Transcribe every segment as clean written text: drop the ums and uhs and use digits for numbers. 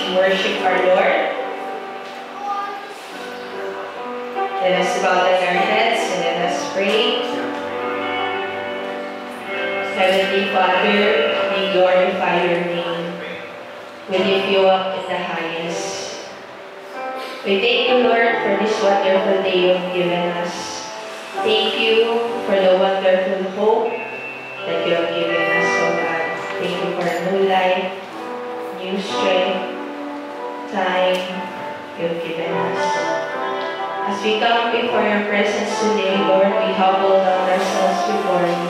we worship our Lord. Let us bow down our heads and let us pray. Heavenly Father, we glorify your name. We lift you up in the highest. We thank you, Lord, for this wonderful day you've given us. Thank you for the wonderful hope that you have given us, oh God. Thank you for new life, new strength, time you've given us. As we come before your presence today, Lord, we humble down ourselves before you.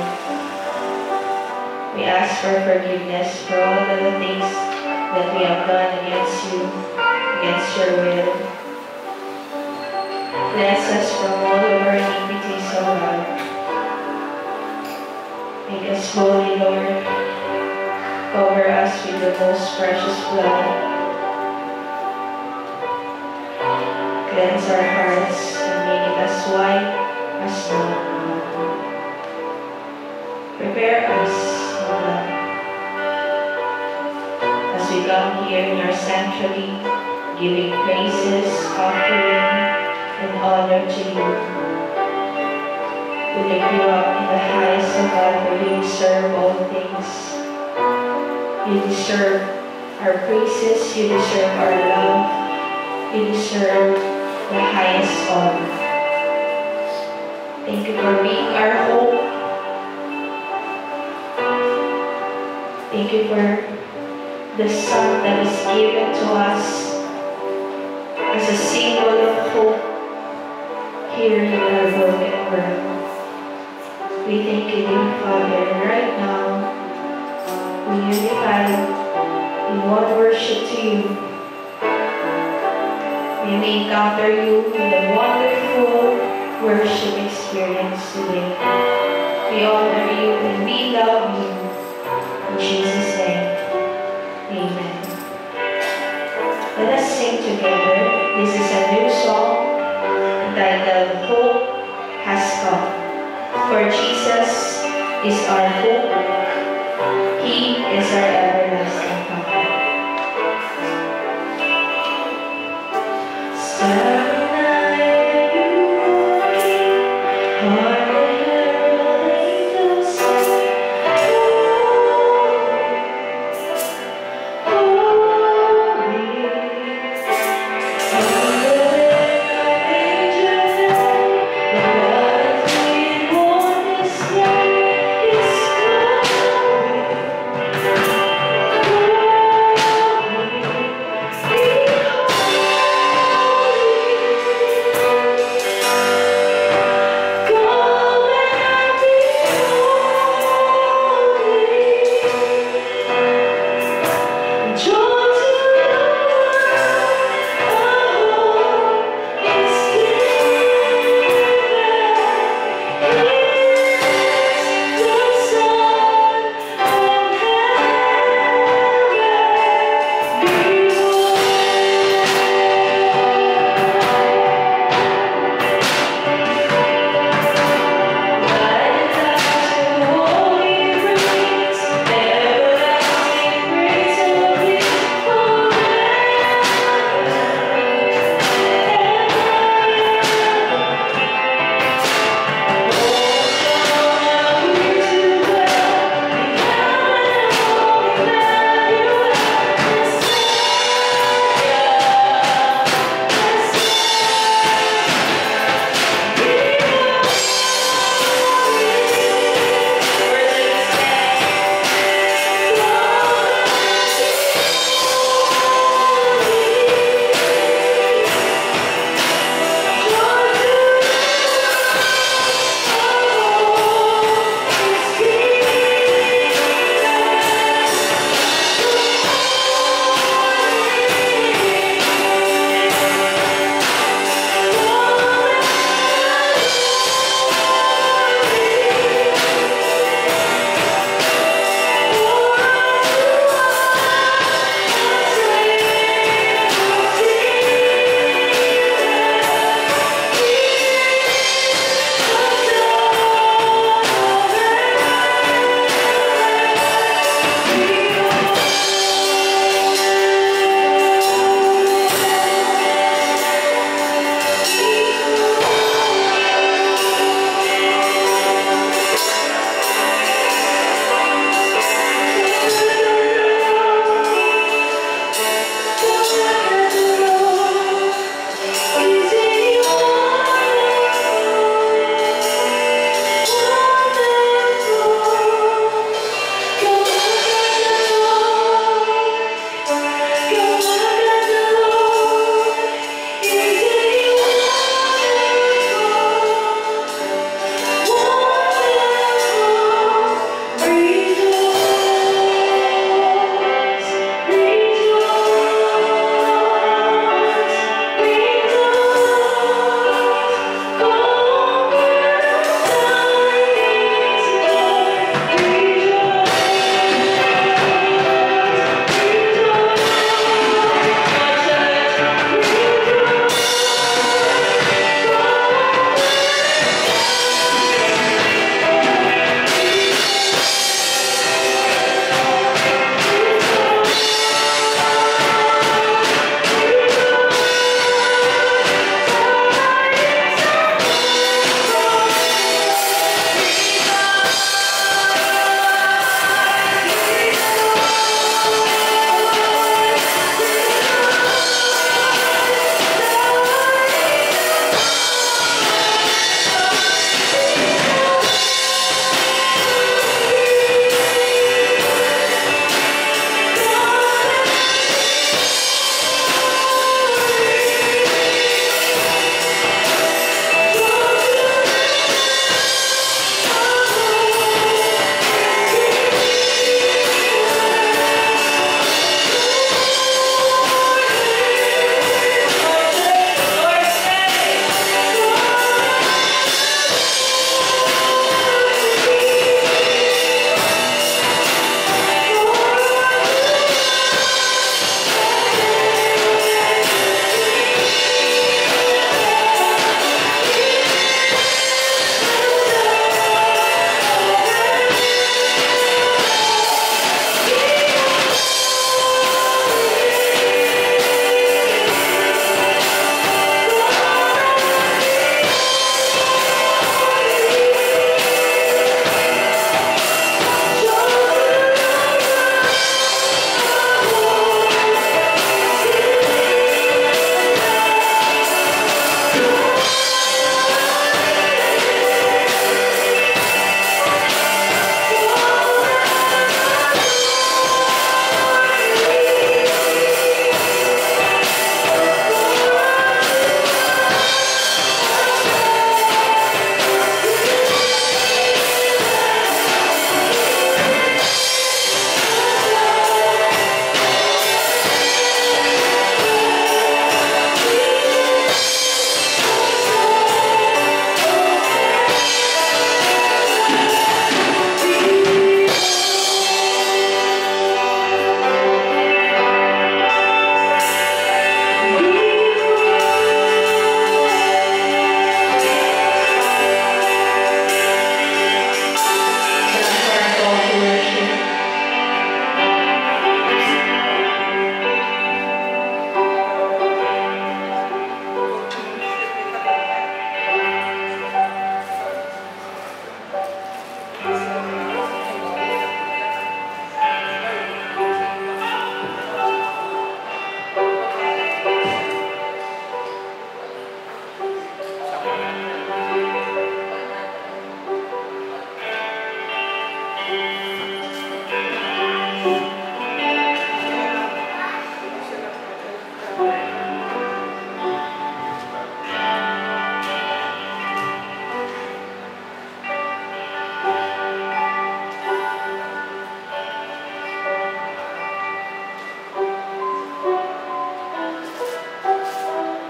We ask for forgiveness for all of the things that we have done against you, against your will. Cleanse us from all of our iniquities, O God. Make us holy, Lord. Cover us with the most precious blood. Cleanse our hearts and make it as white as snow. Prepare us, O God, as we come here in your sanctuary, giving praises, offering, and honor to you. We lift you up in the highest, O God, for you deserve all things. You deserve our praises, you deserve our love, you deserve the highest honor. Thank you for being our hope. Thank you for the Son that is given to us as a symbol of hope here in our broken world. We thank you, dear Father, and right now we unify in one worship to you. May we encounter you in a wonderful worship experience today. We honor you and we love you. In Jesus' name, amen. Let us sing together. This is a new song entitled Hope Has Come. For Jesus is our hope. He is our everlasting God. Starry night, you walking, heart and herald angels sing, holy, holy. Holy,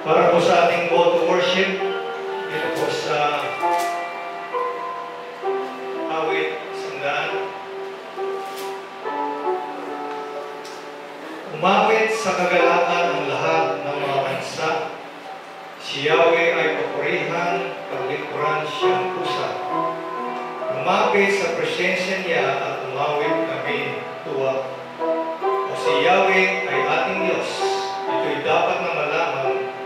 Para po sa ating call to worship, dito po sa awit sandaan. Umawit sa kagalakan ang lahat ng mga bansa. Si Yahweh ay papurihan, paglikuran siyang pusa. Lumapit sa presensya niya at umawit kami tuwa. O si Yahweh ay ating Diyos. Ito'y dapat na malaman.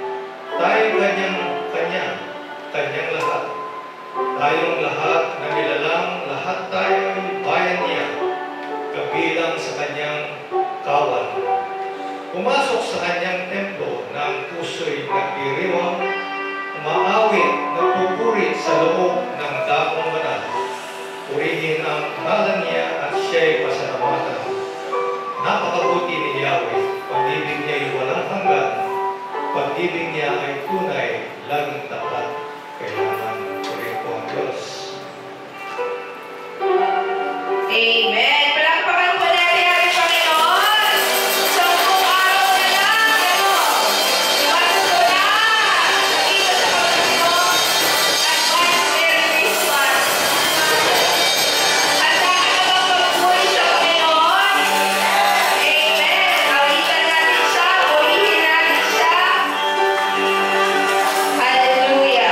Tayo kanyang lahat. Tayong lahat na nilalang, lahat tayo'y bayan niya, kabilang sa kanyang kawan. Pumasok sa kanyang templo ng puso'y nagdiriwang, umaawit, nagpupuri sa loob ng dakong banal. Purihin ang ngalan niya at siya'y pasalamatan. Napakabuti ni Yahweh, pag-ibig niya'y walang hanggan, pag-ibig niya ay tunay, laging tapat, kailangan purihin po ang Diyos. Amen. Palakpakan po natin ang Panginoon. Sa buong araw na lang, iwasan ko na. Dito sa Panginoon. Advance Merry Christmas. At dahil na bang magpuri sa Panginoon? Amen. Awitan natin siya. Purihin natin siya. Hallelujah.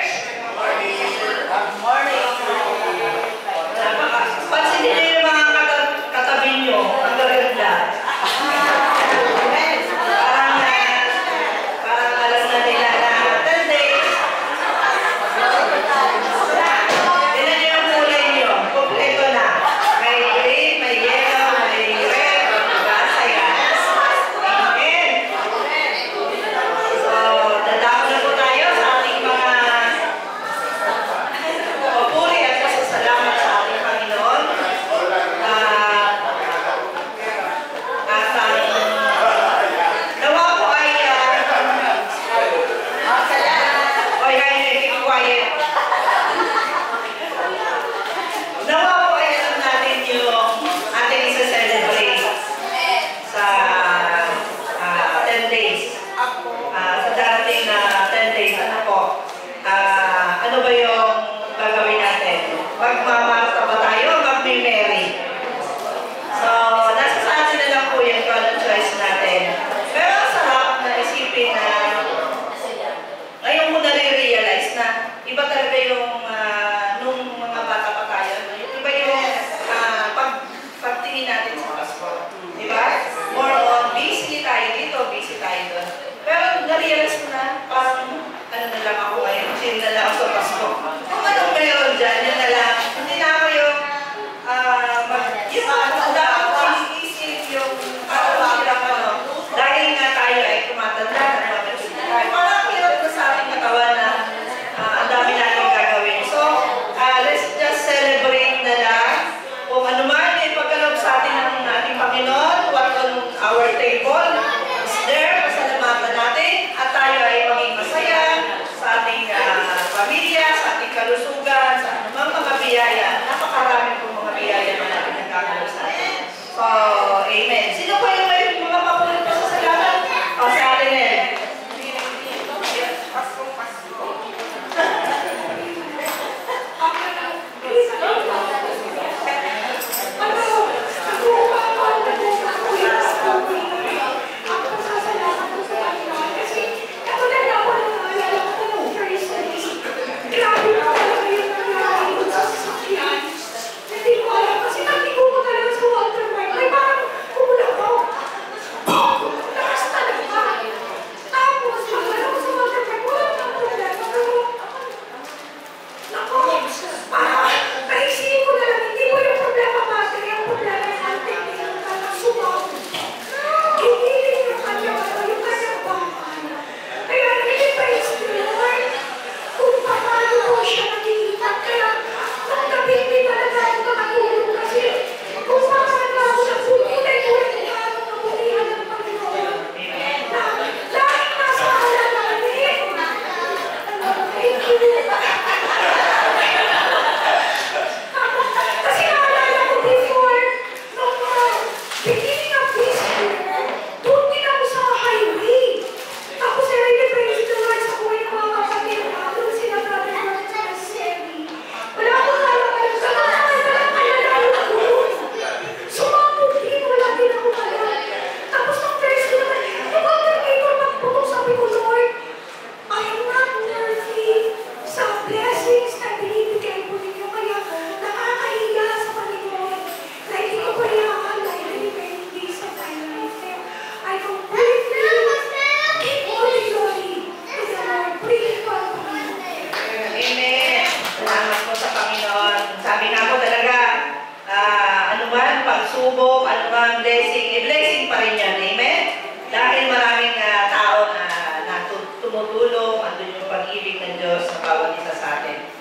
sisters? Good morning. Pansinin niyo yung mga katabi niyo. Ang gaganda. Parang alam na nila na 10 days. Tignan niyo yung kulay niyo. Kompleto na. May green, may yellow, may red, masaya. Amen. So, dadako na po tayo sa ating mga papuri at pasasalamat sa ating Panginoon. Nawa po ay keep quiet. Nawa po ay alam natin yung ating isa-celebrate sa 10 days. Sa darating na 10 days, ano po? Ano ba yung gagawin natin? Magmamarta ba tayo o mag-Mary? So, nasa sa atin na lang po yung choice natin. Pero ang sarap na isipin na ngayon mo nare-realize na iba talaga yung nung mga bata pa tayo. Iba yung pagtingin natin sa Pasko. Diba? More on busy tayo dito, busy tayo doon. Pero na-realize ko na parang ano na lang ako ngayon, chill na lang sa Pasko. Kung anong meron dyan, yun na lang. Hindi na ako yung ang dami ko iniisip yung dahil nga tayo ay tumatanda at mamature tayo. Parang hirap na sa ating katawan na ang dami natin gagawin. So, let's just celebrate na lang kung ano man yung pagkaloob sa atin ng ating Panginoon, what on our table is there, pasalamatan natin at tayo ay maging masaya sa ating pamilya, sa ating kalusugan, sa anumang mga biyaya. Napakarami pong mga biyaya na natin nagkakaroon sa atin. So, amen. Sino po yung may mga papulit pa sa salamat? O, sa atin eh.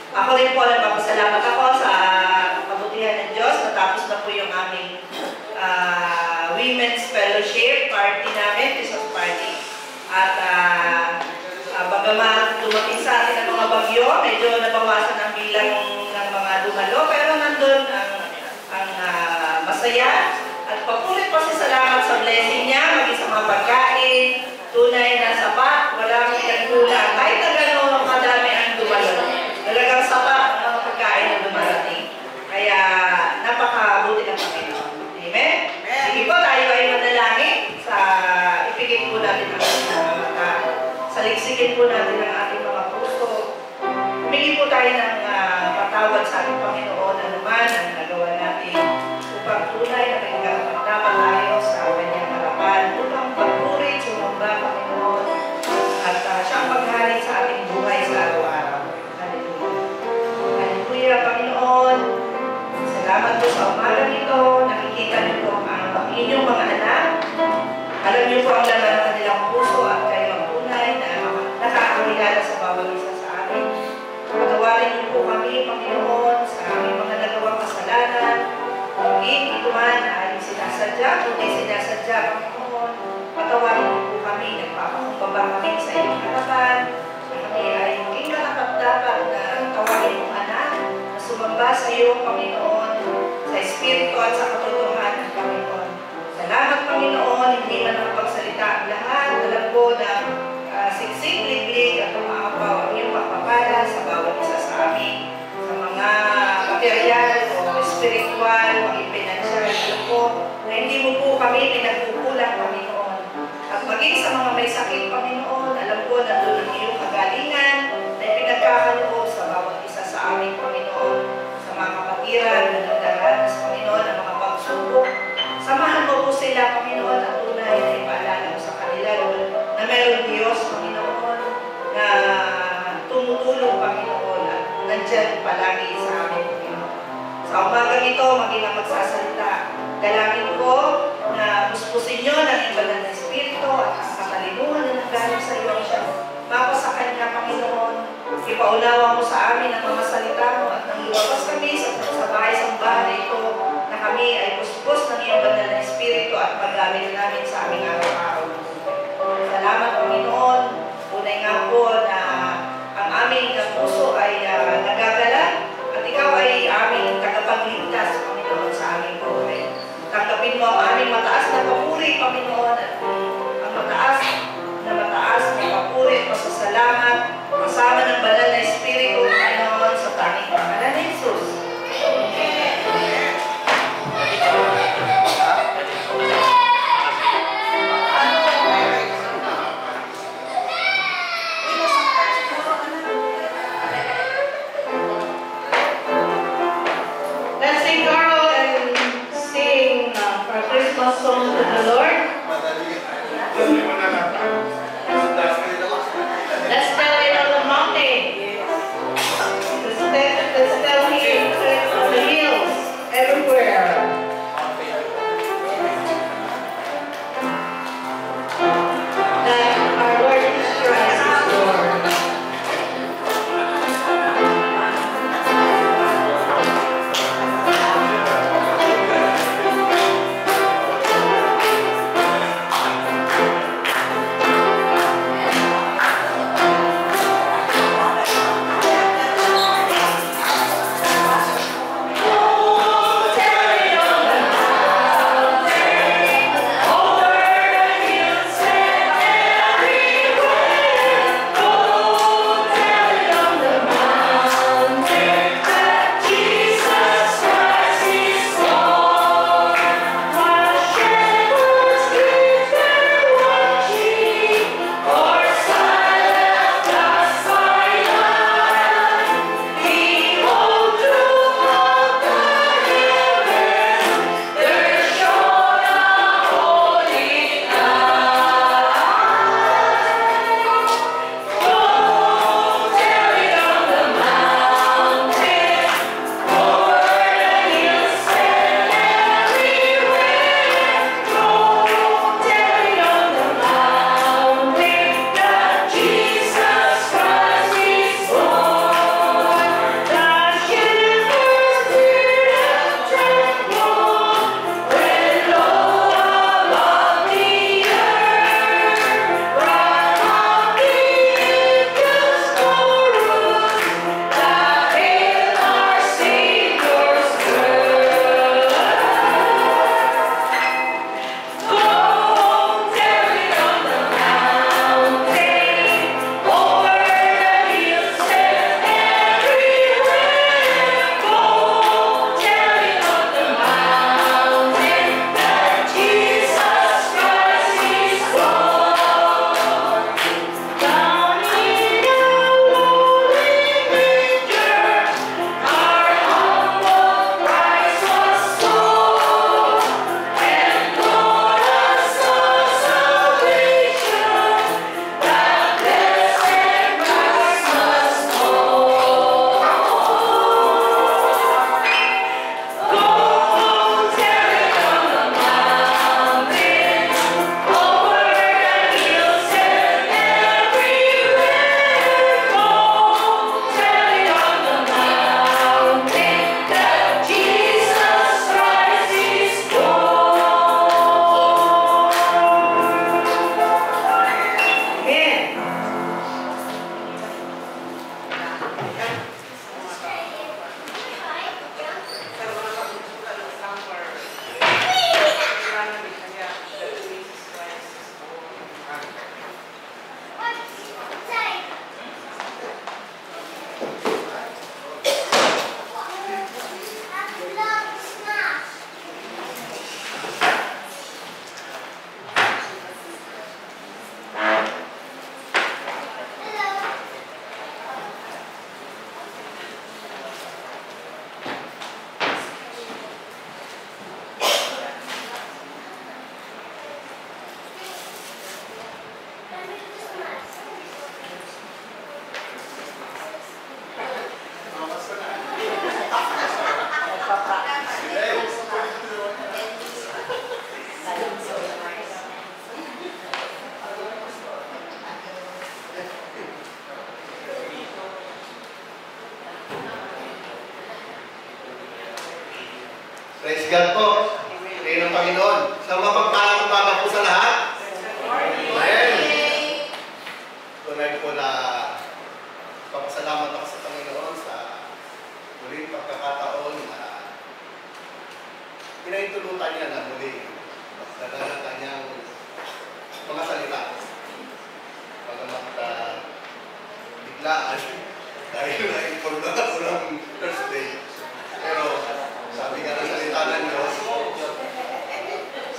Ako rin po nagpapasalamat ako sa kabutihan ng Diyos. Natapos na po yung aming Women's Fellowship party namin, Christmas party. At bagaman dumating sa atin ang mga bagyo, medyo nabawasan ang bilang ng mga dumalo, pero nandun ang masaya. At papulit pa salamat sa blessing niya, maging sa mga pagkain, tunay na sapat, walang kulang. Kahit na gano'n kadami ang dumalo. Talagang sapat ang mga pagkain na dumarating. Kaya napakabuti ng Panginoon. Amen? Sige po, tayo ay manalangin sa ipigit po natin ang ating mga mata. Saliksikin po natin ang ating mga puso. humingi po tayo ng patawad sa ating Panginoon na naman ang nagawa natin upang tunay na nagkakapagdaman tayo sa kanyang harapan upang pagpuri, sumamba, Panginoon, at siya ang maghari sa ating buhay sa araw-araw. Hallelujah. Hallelujah, Panginoon. Salamat po sa umagang ito. Nakikita niyo po ang inyong mga anak. Alam niyo po ang laman ng kanilang puso at kayo ang tunay na nakakakilala sa bawat isa sa amin. Patawarin niyo po kami, Panginoon, sa aming mga nagawang kasalanan. Ito man ay sinasadya, kundi sinasadya, Panginoon. Patawarin niyo po kami, nagpapakumbaba kami sa iyong harapan. Kami ay maging karapat-dapat na tawagin mong anak na sumamba sa iyo, Panginoon, sa Espiritu at sa katotohanan, Panginoon. Salamat, Panginoon, hindi man nakapagsalita ang lahat. Alam ko na siksik, liglig at umaapaw ang iyong pagpapala sa bawat isa sa amin. Sa mga material o spiritual, maging pinansyal. Alam ko na hindi mo po kami pinagkukulang, Panginoon. At maging sa mga may sakit, Panginoon, alam ko na doon ang iyong kagalingan na pinagkakaloob sa bawat isa sa amin, Panginoon. Sa mga kapatiran na nagdaranas, Panginoon, ang mga pagsubok. Samahan mo po sila, Panginoon, at tunay na ipaalala mo sa kanila, Lord, na mayroong Diyos, Panginoon, na tumutulong, Panginoon, at nandyan palagi sa amin, Panginoon. Sa umagang ito, maging ang magsasalita. Dalangin ko na puspusin nyo ng iba ng Espiritu at ang katalinuhan na nanggaling sa iyo siya. Mako sa Kanya, Panginoon, ipaunawa mo sa amin ang mga salita mo at nang luwapas kami sa bahay-sambahan ito na kami ay puspos ng iyong banal na Espiritu at paggamit namin sa aming araw-araw. Salamat, Panginoon. Tunay nga po na ang aming puso ay nagagala at ikaw ay aming tagapagligtas, Panginoon, sa aming buhay. Tanggapin mo ang aming mataas na papuri, Panginoon, at ang mataas na papuri at pasasalamat kasama ng banal na Espiritu, Panginoon, sa tanging pangalan ni Jesus. Praise God po. Pray ng Panginoon. Sa mapagpalang umaga po sa lahat. Amen. Tunay po na papasalamat ako sa Panginoon sa muling pagkakataon na pinaitulutan niya na muli magdala ng kanyang mga salita. Pagamat biglaan dahil na-inform na ako ng Thursday. Pero sabi nga ng salita ng Diyos,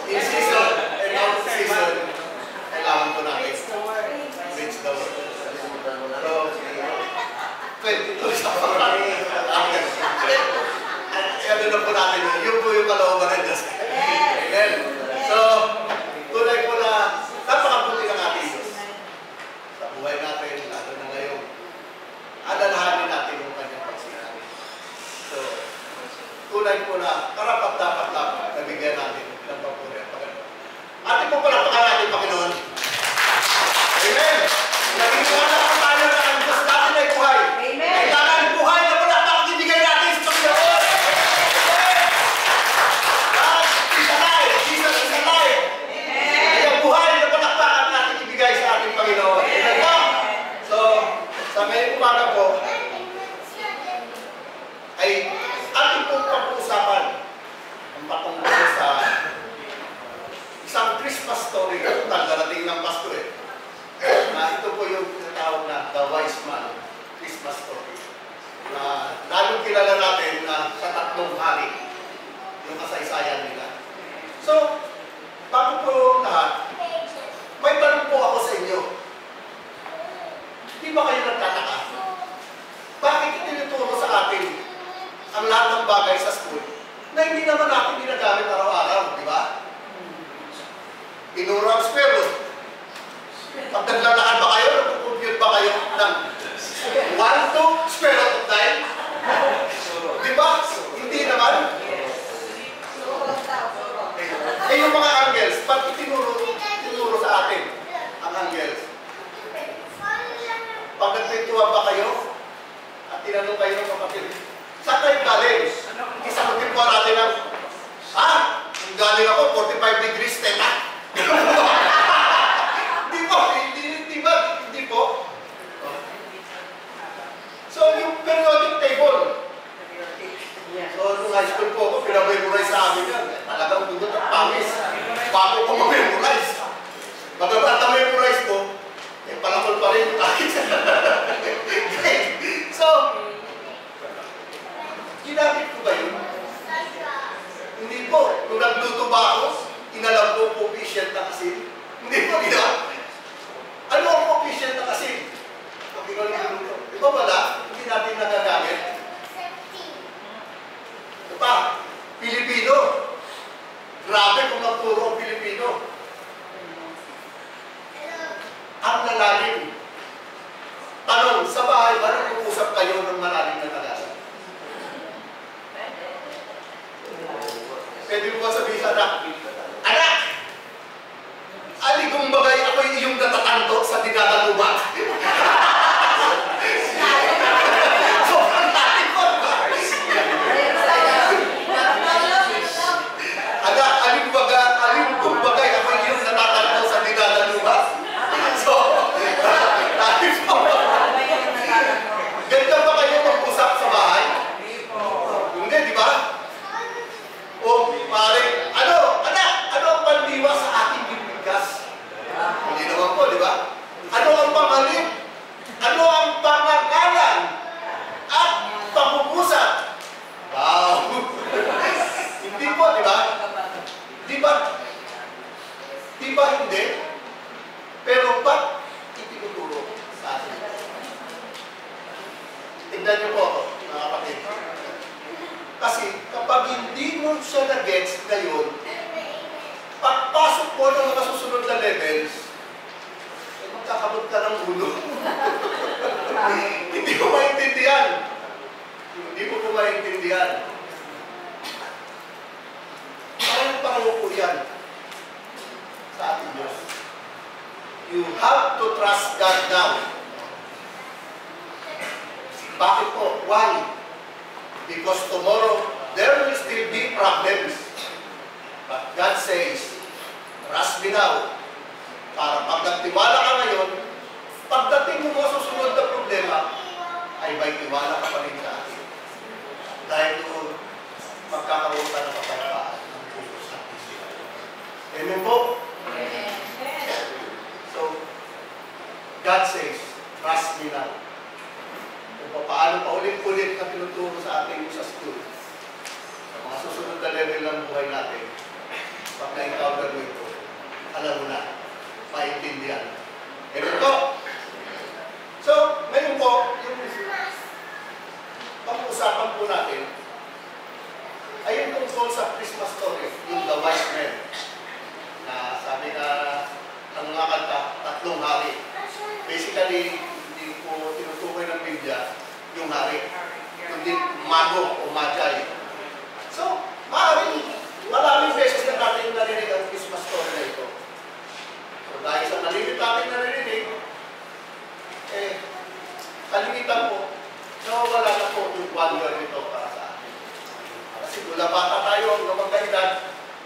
in season and out of season, kailangan ko natin reach the word. Pero, pwede ito sa parang ano na po natin yun po yung kalooban ng Diyos. Amen. So, tunay po na napakabuti ng ating Diyos. Sa buhay natin, lalo na ngayon, alalahanin natin yung kanyang pagsinabi. So, tunay po na karapat-dapat nabigyan natin ng papuri at Panginoon. Atin po palapakan natin, Panginoon. Amen! Naging-iwala po tayo na ang Diyos natin ay buhay. Amen! Kailangan buhay na wala pa ang ibigay natin sa Panginoon. God is alive. Jesus is alive. Kaya buhay na wala pa ang natin ibigay sa ating Panginoon. Amen po? So, sa ngayong umaga po, ay ating pong pag-uusapan ang patungkol sa isang Christmas story. Darating ng Pasko na ito po yung tinatawag na The Wise Man Christmas story. Na lalong kilala natin na sa tatlong hari yung kasaysayan nila. So, bago po lahat, may tanong po ako sa inyo. Di ba kayo nagtataka? Bakit itinuturo sa atin ang lahat ng bagay sa school na hindi naman natin ginagamit araw-araw, di ba? Inuro ang square root. Pag naglalakad ba kayo, nag-compute ba kayo ng 1 to square root of 9? Di ba? Hindi naman. Eh yung mga angles, pag itinuro sa atin ang angles, pag nagpintuan ba kayo at tinanong kayo ng kapatid, saan kayo galing? Isagutin po natin ang, galing ako, 45 degrees, teta. Hindi po. So, yung periodic table. So, nung high school po ako, pinamemorize sa amin yan. Talagang pindot at pangis. Bago ko mamemorize. Pagkabat na memorize ko, palakol pa rin yung akin. So, ginamit ko ba yun? Hindi po. Nung nagluto ba ako, inalam ko coefficient ng asin. Hindi po, ginawa. Ano ang coefficient ng asin? Pag ikaw nagluto. Di ba wala? Hindi natin nagagamit. Ito pa, Pilipino. Grabe kung magturo ang Pilipino. Ang lalalim. Tanong, sa bahay ba nag-uusap kayo ng malalim na Tagalog? Pwede mo ba sabihin sa anak? Anak! Aligong bagay ako'y iyong natatanto sa dinadalubat. So, ang natin ko ba? Anak, aligong bagay ako'y iyong natatanto sa dinadalubat. So, natin ko ba? Ganda ba kayo mag-usap sa bahay? Hindi, di ba? O, pare, anak, ano ang pandiwa sa ating bibigkas? Hindi naman po, di ba? Ano ang pangalim? Ano ang pangangalan? At pangungusap? Wow! Hindi po, di ba? Di ba? Di ba hindi? Pero ba't itinuturo sa atin? Tignan niyo po ako, mga kapatid. Kasi kapag hindi mo siya na-gets ngayon, pagpasok mo ng mga susunod na levels, magkakabot ka ng ulo. Hindi mo maintindihan. Hindi mo maintindihan. Parang pangako yan sa ating Diyos. You have to trust God now. Bakit po? Why? Because tomorrow, there will still be problems. But God says, trust me now. Para pag nagtiwala ka ngayon, pagdating mo sa susunod na problema, ay may tiwala ka pa rin sa akin. Dahil doon, magkakaroon ka ng kapayapaan ng puso sa puso. Amen po? So, God says, trust me now. Kung paano pa ulit-ulit na tinuturo sa ating sa school, sa mga susunod na level ng buhay natin, pag na-encounter mo ito, alam mo na, maintindihan. Amen po? So, ngayon po, yung pag-usapan po natin, ay yung tungkol sa Christmas story, yung The Wise Men, na sabi na ng mga kanta, 3 hari. Basically, hindi po tinutukoy ng Biblia yung hari, kundi mago o magi. So, maraming beses na natin narinig ang Christmas story na ito. So, dahil sa nalilit natin narinig, kalimitan po, nawawala na po yung wonder nito para sa atin. Kasi mula bata tayo, hanggang magkaedad,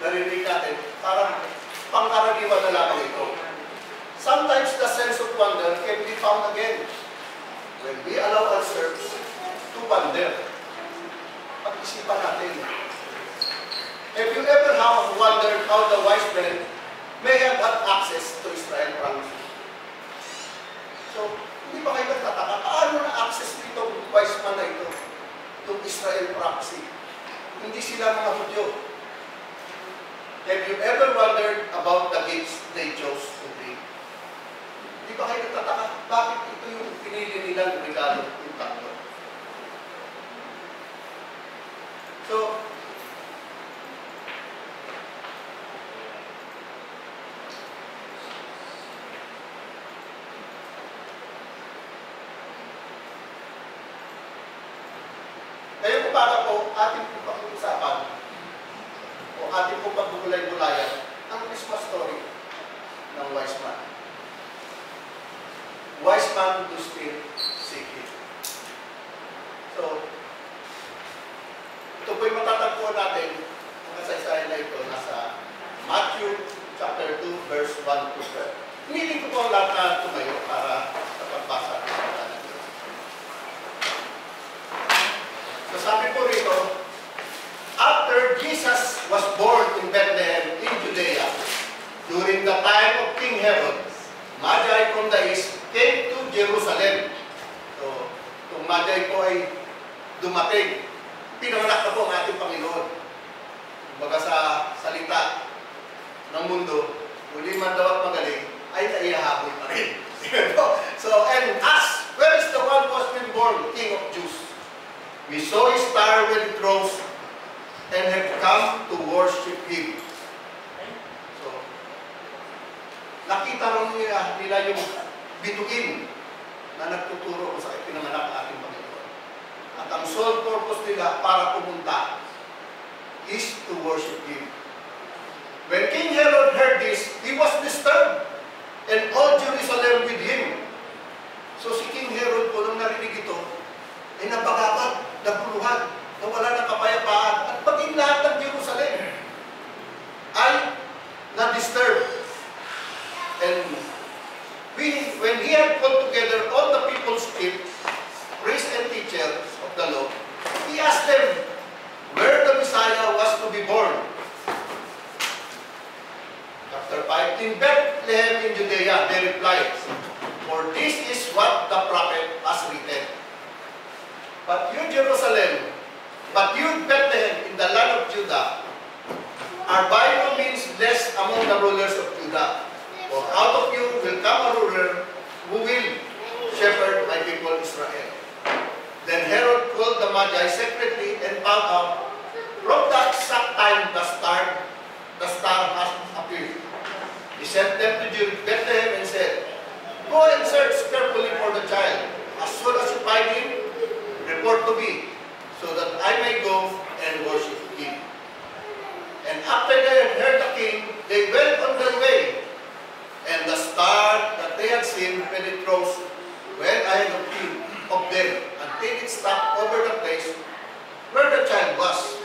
narinig natin, parang pangkaraniwan na lang ito. Sometimes the sense of wonder can be found again when we allow ourselves to wonder. Pag-isipan natin. Have you ever wondered how the wise men may have had access to Israel promise? So, hindi ba kayo nagtataka? Paano na-access nitong wise man na ito? Itong Israel prophecy. Hindi sila mga Hudyo. Have you ever wondered about the gifts they chose to bring? Hindi ba kayo nagtataka? Bakit ito yung pinili nilang regalo yung tatlo? So, ngayong umaga po, ating po pag-uusapan o ating po pagbubulay-bulayan ang Christmas story ng wise man. Wise man to still seek Him. So, ito po yung matatagpuan natin ang kasaysayan na ito nasa Matthew chapter 2 verse 1 to 12. Hindi ko po ang lahat na tumayo para sa pagbasa ng salita ng Diyos. So sabi po rito, after Jesus was born in Bethlehem in Judea, during the time of King Herod, Magi from the east came to Jerusalem. So, itong Magi po ay dumating. Pinanganak na po ang ating Panginoon. Kumbaga sa salita ng mundo, muli man daw at magaling, ay naihahabol pa rin. So, and us, where is the one who has been born, King of Jews? We saw his star when it rose and have come to worship Him. So, nakita rin nila yung bituin na nagtuturo sa pinanganak ng ating Panginoon. At ang sole purpose nila para pumunta is to worship Him. When King Herod heard this, he was disturbed and all Jerusalem with him. So si King Herod po nung narinig ito, ay napagabag, naguluhan, nawala ng kapayapaan, at paging lahat ng Jerusalem ay na-disturb. And when he had put together all the people's chiefs, priests and teachers of the law, he asked them where the Messiah was to be born. Chapter 5, in Bethlehem in Judea, they replied, for this is what the prophet has written. But you, Jerusalem, but you, Bethlehem, in the land of Judah, are by no means less among the rulers of Judah. For out of you will come a ruler who will shepherd my people Israel. Then Herod called the Magi secretly and found out from that exact time the star has appeared. He sent them to Bethlehem and said, go and search carefully for the child. As soon as you find him, report to me, so that I may go and worship him. And after they had heard the king, they went on their way. And the star that they had seen when it rose went ahead of them until it stopped over the place where the child was.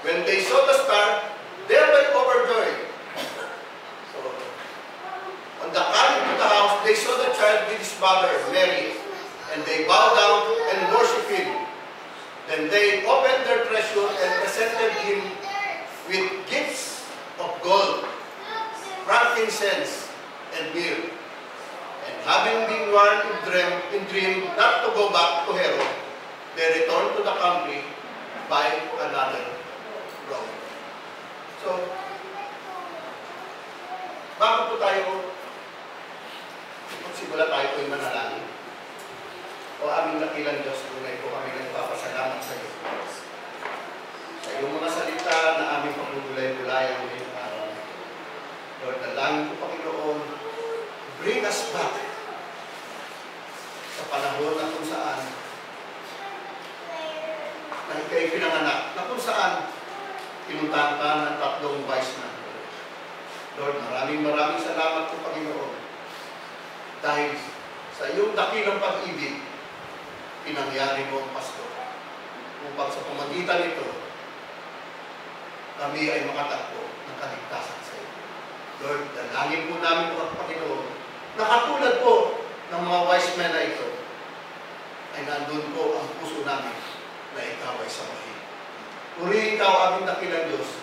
When they saw the star, they were overjoyed. So, on the coming to the house, they saw the child with his mother, Mary, and they bowed down and worshipped him. Then they opened their treasure and presented him with gifts of gold, frankincense, and myrrh. And having been warned in dream not to go back to Herod, they returned to the country by another road. So, bago po tayo magsimula tayo po yung manalangin. O aming dakilang Diyos, tunay po kami nagpapasalamat sa iyo. Sa iyong mga salita na aming pagugulay-gulayan ngayong araw. Lord, dalangin po Panginoon, bring us back sa panahon na kung saan na ikay pinanganak, na kung saan pinuntahan ka ng tatlong wise men. Lord, maraming salamat po Panginoon dahil sa iyong dakilang pag-ibig pinangyari mo ang Pasko upang sa pamagitan nito kami ay makatagpo ng kaligtasan sa iyo. Lord, dalangin po namin po Panginoon na katulad po ng mga wise men na ito ay nandun po ang puso namin na ikaw ay samahin. Purihin ikaw aming dakilang Diyos.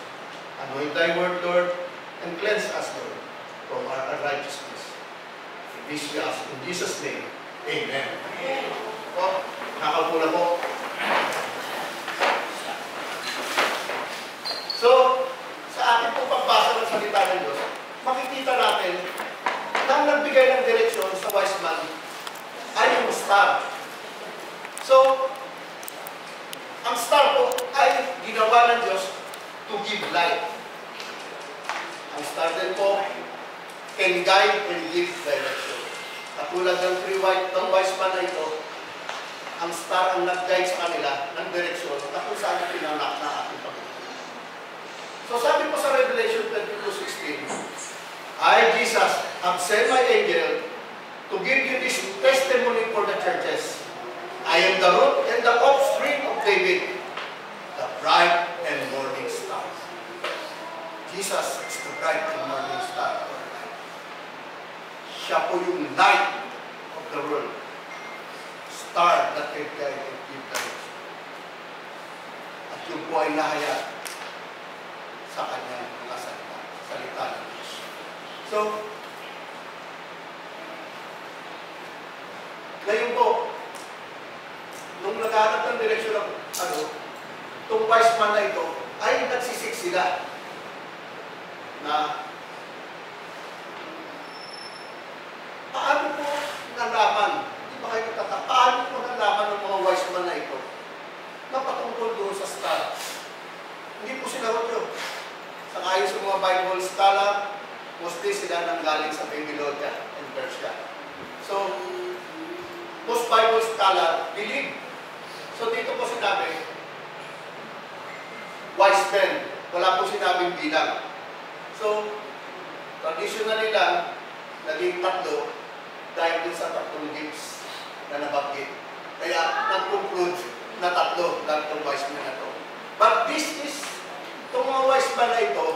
Anoint thy word, Lord, and cleanse us, Lord, from our unrighteousness. In this we ask in Jesus' name. Amen. Po, nakaupo na po. So, sa ating po pagbasa ng salita ng Diyos, makikita natin na ang nagbigay ng direksyon sa wise man ay yung star. So, ang star po ay ginawa ng Diyos to give light. Ang star din po can guide and give direction. Katulad ng three wise man na ito, ang star ang nag-guide sa kanila ng direksyon na kung saan pinanak na ating Panginoon. So sabi po sa Revelation 22:16, I, Jesus, have sent my angel to give you this testimony for the churches. I am the root and the offspring of David, the bright and morning star. Jesus is the bright and morning star. Siya po yung light of the world. Star that can guide and give direction. At yung po ay nahayag sa kanyang mga salita ng Diyos. So, ngayon po, nung naghahanap ng direksyon ng itong wise man na ito, ay nagsisik sila na paano po nalaman? Di ba kayo nagtataka? Paano po nalaman ng mga wise man na ito na patungkol doon sa star? Hindi po sila rodyo. Sa ayon sa mga Bible scholar, mostly sila nanggaling sa Babylonia and Persia. So, most Bible scholar believe. So, dito po sinabi, wise men. Wala po sinabing bilang. So, traditionally lang, naging tatlo dahil dun sa tatlong gifts na nabanggit. Kaya, nag-conclude na tatlo lang itong wise men na ito. But this is, itong mga wise men na ito,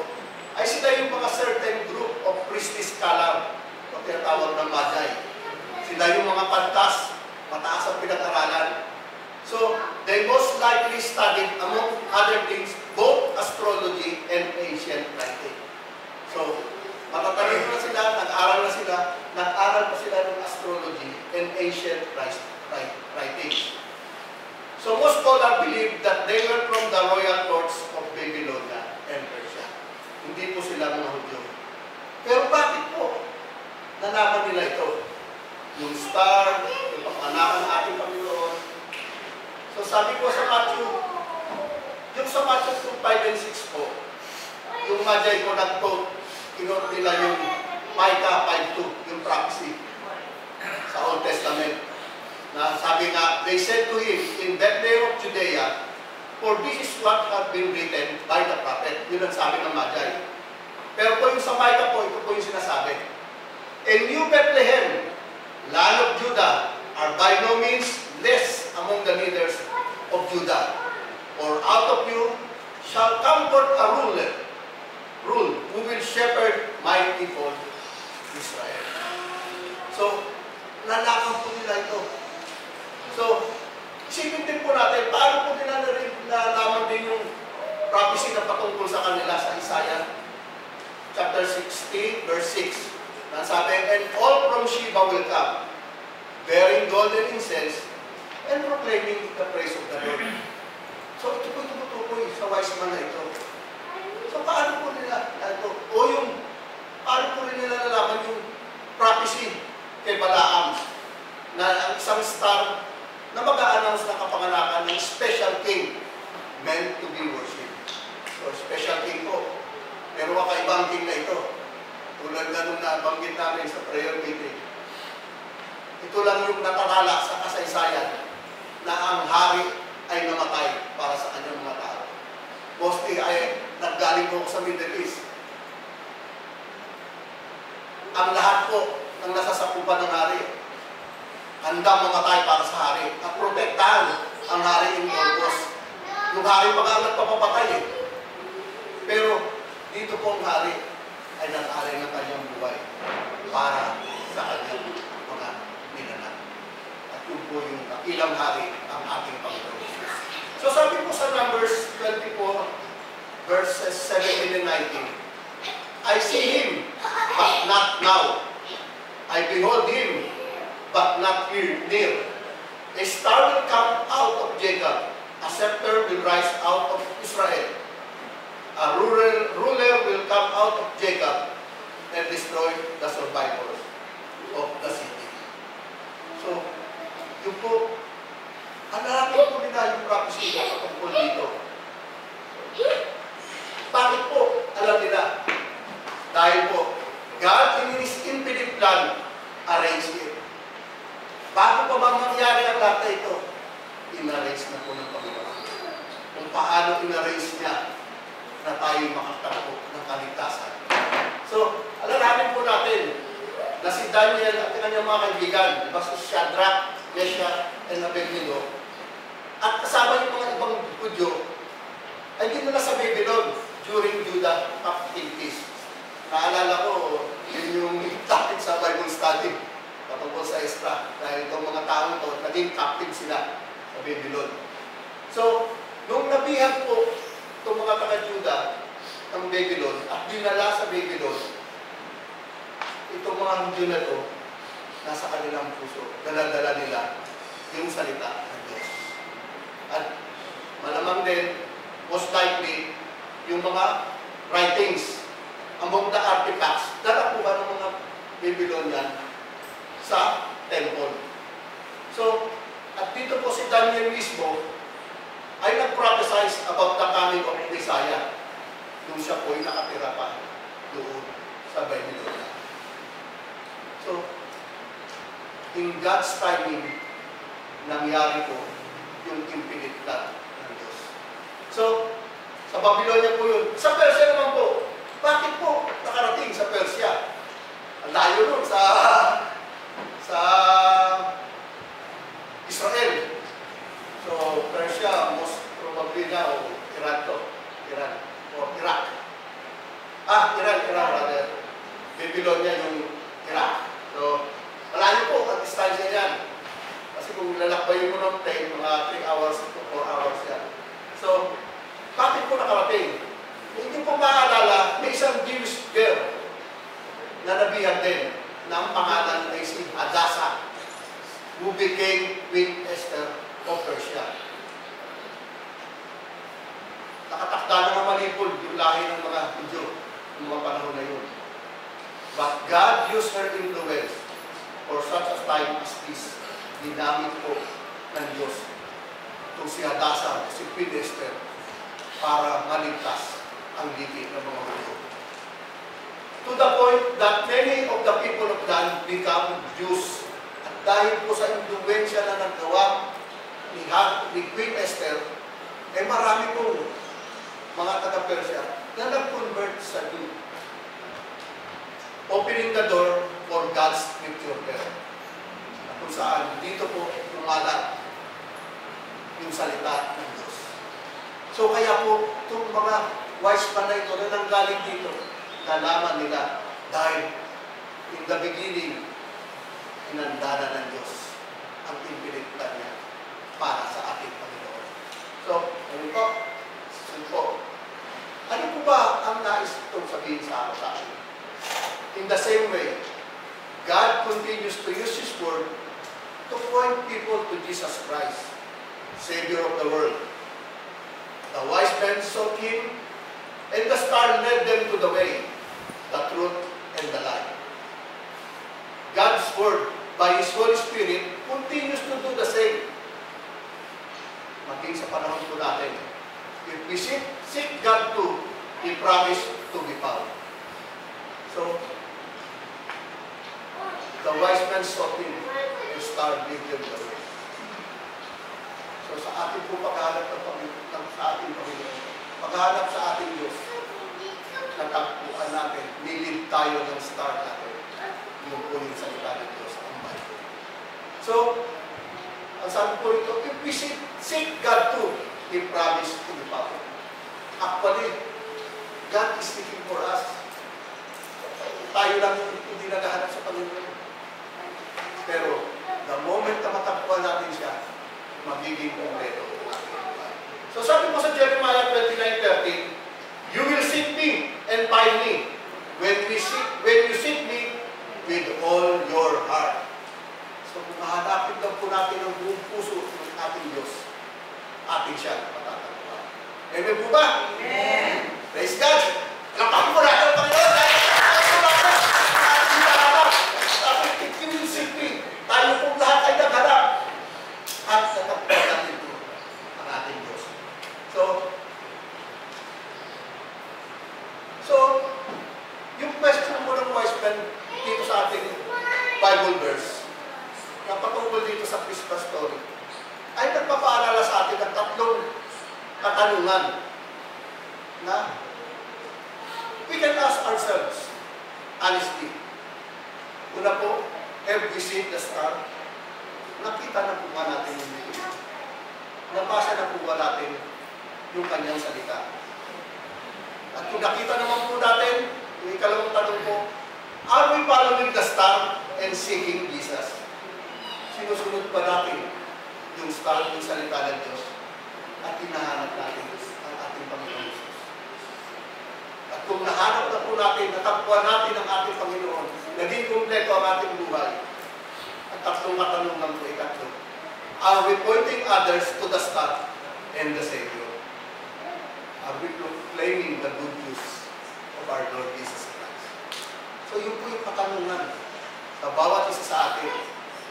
ay sila yung mga certain group of priestly scholar o tinatawag ng Magi. Sila yung mga pantas, mataas ang pinag-aralan. So, they most likely studied, among other things, both astrology and ancient writing. So, matatalino na sila, nag-aral pa sila ng astrology and ancient writings. So, most scholars believe that they were from the royal courts of Babylonia and Persia. Hindi po sila mga Hudyo. Pero bakit po nalaman nila ito? Yung star, yung panganakan ng ating Panginoon. So, sabi ko sa Matthew, yung sa Matthew 5 and 6 po, yung Magi ko nag-quote, kinot nila yung Micah 5:2, yung prophecy sa Old Testament. Na sabi nga, they said to him, in Bethlehem of Judea, for this is what had been written by the prophet. Yun ang sabi ng Magi. Pero po yung sa Micah po, ito po yung sinasabi. And you, Bethlehem, land of Judah, are by no means less says among the leaders of Judah, for out of you shall come forth a rule who will shepherd my people Israel. So, nalaman po nila ito. So, isipin din po natin, paano po nalaman din yung prophecy na patungkol sa kanila sa Isaiah chapter 60, verse 6. Nasabi, and all from Sheba will come, bearing golden incense, and proclaiming the praise of the Lord. So, ito po tumutukoy sa wise man na ito. So, paano po nila ito? O yung, paano po nila nalaman yung prophecy kay Balaam na ang isang star na mag-a-announce na kapanganakan ng special king meant to be worshipped. So, special king po. Pero kakaibang king na ito. Tulad na nung nabanggit namin sa prayer meeting. Ito lang yung natatala sa kasaysayan na ang hari ay namatay para sa kanyang mga tao. Mostly ay naggaling po sa Middle East. Ang lahat po ng nasasakupan ng hari handang mamatay para sa hari at protektahan ang hari in purpose. Yung hari pa nga nagpapapatay eh. Pero dito po ang hari ay nag-alay ng kanyang buhay para sa kanyang mga ninanak. At yun po yung ilang hari ang ating Panginoon. So sabi po sa Numbers 24, verses 17 and 19, I see him, but not now. I behold him, but not near. A star will come out of Jacob, a scepter will rise out of Israel. A ruler will come out of Jacob and destroy the survivors of the city. So, yun po, hanapin po nila yung prophecy na patungkol dito. Bakit po? Alam nila. Dahil po, God in His infinite plan arranged it. Bago pa ba mangyari ang lahat na ito, in-arrange na po ng Panginoon. Kung paano in-arrange niya na tayo makatagpo ng kaligtasan. So, alalahanin po natin na si Daniel at kanyang mga kaibigan, diba si Shadrach, Meshach, and Abednego, at kasama yung mga ibang Hudyo, ay dinala sa Babylon during Judah captivities. Naalala ko, yun yung topic sa Bible study patungkol sa Ezra. Dahil itong mga taong ito, naging captive sila sa Babylon. So, nung nabihan po itong mga taga-Juda ng Babylon at dinala sa Babylon, itong mga Hudyo na ito, nasa kanilang puso, dala-dala nila yung salita ng Diyos. At malamang din, most likely, yung mga writings, among the artifacts, dala po ba ng mga Babylonian sa temple. So, at dito po si Daniel mismo ay nag-prophesize about the coming of Messiah nung siya po ay nakatira pa doon sa Babylonia. So, in God's timing, nangyari po yung infinite plan ng Diyos. So, sa Babylonia po yun. Sa Persia naman po, bakit po nakarating sa Persia? Ang layo nun sa Israel. So, Persia, most probably na, o Iran to. Iran. O Iraq. Iran rather. Babylonia yung Iraq. So, malayo po ang distansya niyan. Kasi kung lalakbayin mo ng plane, mga 3 hours to 4 hours yan. So, bakit po nakarating? Hindi po maaalala, may isang Jewish girl na nabihan din na ang pangalan ay si Hadassah, who became Queen Esther of Persia. Nakatakda na nga malipol yung lahi ng mga Hudyo ng mga panahon na yun. But God used her influence for such a time as this. Dinamit po ng Diyos itong si Hadassah, si Queen Esther, para maligtas ang lipi ng mga Hudyo. To the point that many of the people of God become Jews. At dahil po sa influensya na nagawa ni Queen Esther, ay marami po mga taga-Persia na nag-convert sa Jew. Opening the door for God's scripture there. Kung saan dito po umalat yung salita ng Diyos. So kaya po, itong mga wise man na ito na nanggaling dito, nalaman nila dahil in the beginning, inandana ng Diyos ang impinita niya para sa ating Panginoon. So, ano po ba ang nais itong sabihin sa atin? In the same way, God continues to use His Word to point people to Jesus Christ, Savior of the world. The wise men sought Him, and the star led them to the way, the truth, and the light. God's Word, by His Holy Spirit, continues to do the same. Maging sa panahon po natin, if we seek God to, He promised to be found. So, the wise men sought Him, and the star led them the way. So, sa ating po paghahanap sa ating Panginoon, paghahanap sa ating Diyos, natagpuan natin, nilid tayo ng star natin, yung po yung salita ng Diyos, ang Bible. So, ang sabi po rito, if we seek God to, He promised to be found. Actually, God is seeking for us. Tayo lang hindi naghahanap sa Panginoon. Pero, the moment na matagpuan natin siya, magiging kompleto ang ating buhay. So sabi po sa Jeremiah 29:13, you will seek me and find me when you seek me with all your heart. So kung mahanapin lang po natin ang buong puso ng ating Diyos, ating siya matatagpuan. Amen po ba? Amen. Praise God! Lapak po natin ang Panginoon! If you will seek me, tayo pong lahat ay naghanap. At natagpuan natin po ang ating Diyos. So, yung question mo ng wise men dito sa ating Bible verse, na patungkol dito sa Christmas story, ay nagpapaalala sa atin ng tatlong katanungan na we can ask ourselves honestly. Una po, have we seen the star? Nakita na po ba natin yung video? Nabasa na po ba natin yung kanyang salita? At kung nakita naman po natin, yung ikalawang tanong po, are we following the star and seeking Jesus? Sinusunod ba natin yung star, yung salita ng Diyos? At hinahanap natin ang ating Panginoon Jesus. At kung nahanap na po natin, natagpuan natin ang ating Panginoon, naging kumpleto ang ating buhay, at tatlong katanungan po ikatlo. Are we pointing others to the star and the Savior? Are we proclaiming the good news of our Lord Jesus Christ? So yun po yung katanungan sa bawat isa sa atin.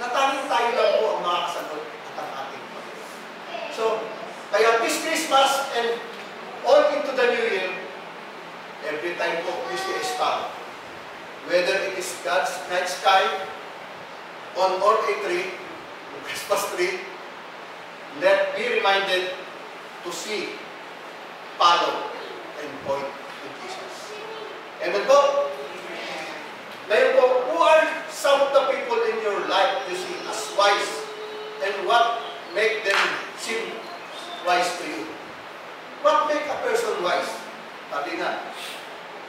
Natanging tayo lang po ang makakasagot at ang ating Panginoon. So, kaya this Christmas and all into the New Year, every time po we see a star, whether it is God's night sky, on or a tree, Christmas tree, let be reminded to see, follow, and point to Jesus. Amen po? Ngayon po, who are some of the people in your life you see as wise, and what make them seem wise to you? What make a person wise? Sabi nga,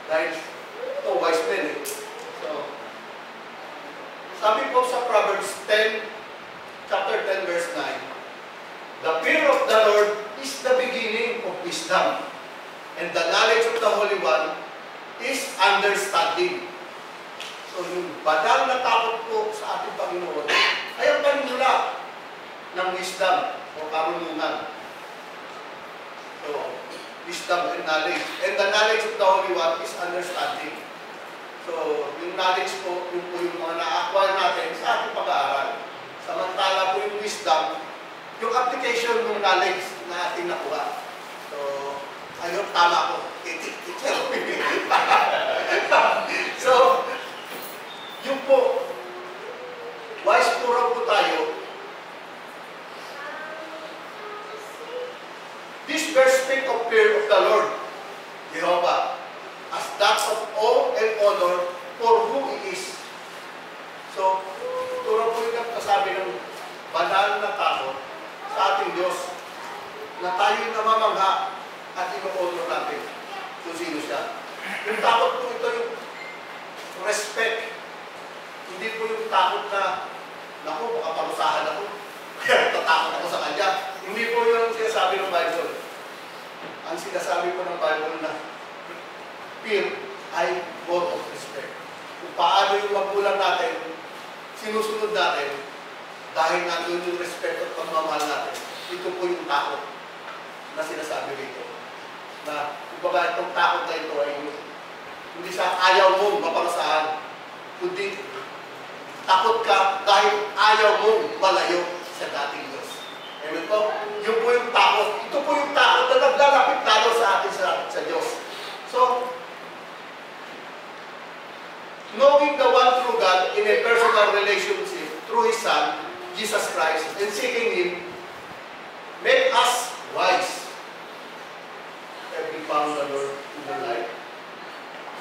dahil ito, wise men eh. So, sabi po sa Proverbs 10, chapter 10, verse 9, the fear of the Lord is the beginning of wisdom, and the knowledge of the Holy One is understanding. So, yung banal na takot po sa ating Panginoon ay ang panimula ng wisdom o karunungan. So, wisdom and knowledge. And the knowledge of the Holy One is understanding. So, yung knowledge po, yung mga na-acquire natin sa ating pag-aaral. Samantala po yung wisdom, yung application ng knowledge na ating nakuha. So, ayun, tama po. So, yung po, wise po raw po tayo. This verse speaks of fear of the Lord, Jehovah, as that of awe and honor for who He is. So, ito raw po yung nagkasabi ng banal na takot sa ating Diyos na tayo'y namamangha at ino-honor natin kung sino siya. Yung takot po ito yung respect. Hindi po yung takot na, naku, baka parusahan ako. Kaya tatakot ako sa kanya. Hindi po yung sinasabi ng Bible. Ang sinasabi po ng Bible na fear ay word of respect. Kung paano yung magulang natin, sinusunod natin, dahil nandun yung respect at pagmamahal natin, ito po yung takot na sinasabi dito. Na, kumbaga itong takot na ito ay hindi sa ayaw mong maparusahan, kundi takot ka dahil ayaw mong malayo sa dating Diyos. Amen po? Yun po yung takot. Ito po yung takot na naglalapit lalo sa atin sa Diyos. So, knowing the one true God in a personal relationship through His Son, Jesus Christ, and seeking Him, make us wise. Have we found the Lord in the life?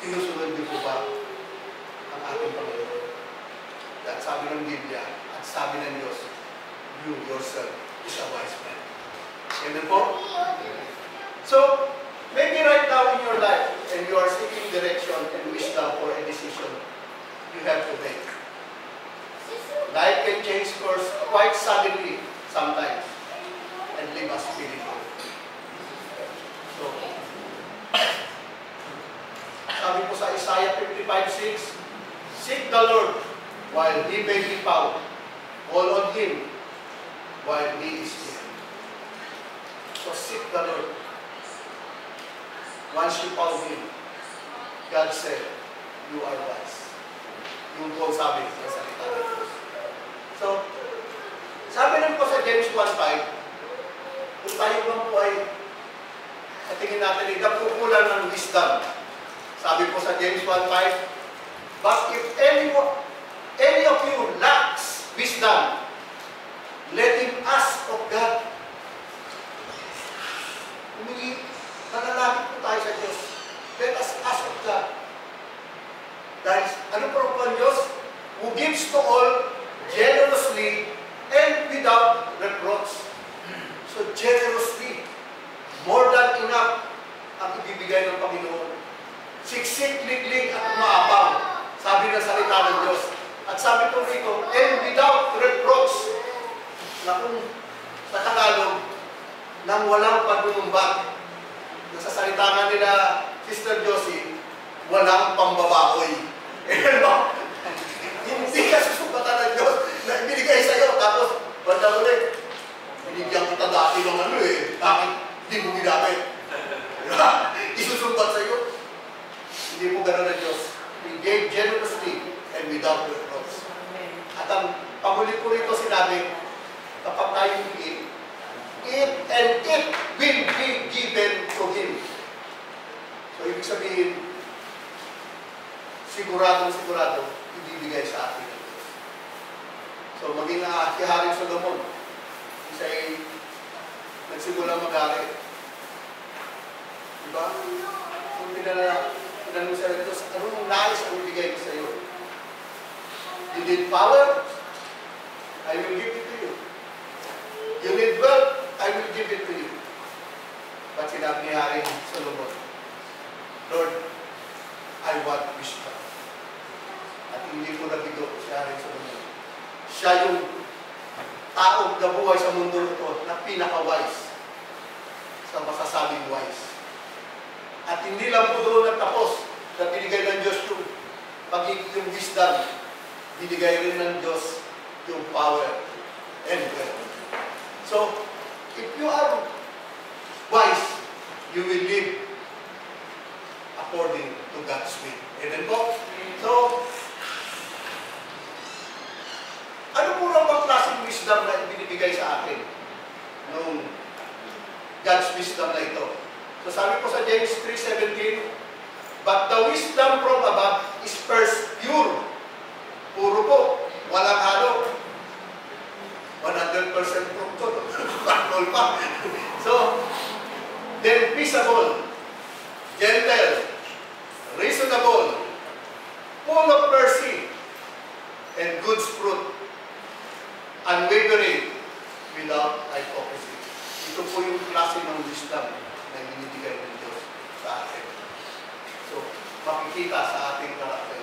Sinusunod niyo po ba ang ating Panginoon? At sabi ng Biblia, at sabi ng Diyos, you yourself is a wise man. Amen po? So, maybe right now in your life, and you are seeking direction and wisdom for a decision you have to make. Life can change course quite suddenly sometimes and leave us feeling good. So, sabi po sa Isaiah 55:6, seek the Lord while He may be found. Call on Him while He is near. So seek the Lord. Once you found Him, God said, you are wise. Yung po sabi sa salita ng Diyos. So, sabi rin po sa James 1:5, kung tayo lang po ay sa tingin natin, nagkukulang ng wisdom. Sabi po sa James 1:5, but if any of you lacks wisdom, let him ask of God. Nalalapit po tayo sa Diyos. Let us ask of God. Dahil, ano po ang Diyos? Who gives to all generously and without reproach. So, generously, more than enough ang ibibigay ng Panginoon. Siksik, liglig at maabang, sabi ng salita ng Diyos. At sabi po rito, and without reproach, na kung sa Tagalog, nang walang pagmumumbat. Sa salita nga nila, Sister Josie, walang pambabakoy. Hindi ka susumbatan ng Diyos na ibinigay sa'yo. Tapos, banda ulit, binigyan kita dati ng ano eh. Bakit hindi mo ginamit? Isusumbat sa'yo. Hindi mo gano'n ng Diyos. He gave generously and without reproach. At ang pamuli ko rito sinabi, kapag tayo eat and it will be given to Him. So, ibig sabihin, sigurado, ibibigay sa atin. So, maging si Haring Solomon, isa ay nagsimulang mag-ari. Diba? Kung tinanong sa ito, anong nais ang ibigay ko sa iyo? You need power? I will give it to you. You need wealth? I will give it to you. But sinabi ni Haring Solomon, Lord, I want wisdom. At hindi ko nabigo si Haring Solomon. Siya yung taong nabuhay sa mundo ito na pinaka-wise sa masasabing wise. At hindi lang po doon nagtapos na binigay ng Diyos yung wisdom. Binigay rin ng Diyos yung power and wealth. So, if you are wise, you will live according to God's will. Amen po? So, ano po lang bang klaseng wisdom na ibinibigay sa atin nung God's wisdom na ito? So, sabi po sa James 3:17, but the wisdom from above is first pure. Puro po, walang halo. 100% fructo. Control pa. So, then peaceable, gentle, reasonable, full of mercy, and good fruit, unwavering, without hypocrisy. Ito po yung klase ng wisdom na binibigay ng Diyos sa atin. So, makikita sa ating karakter.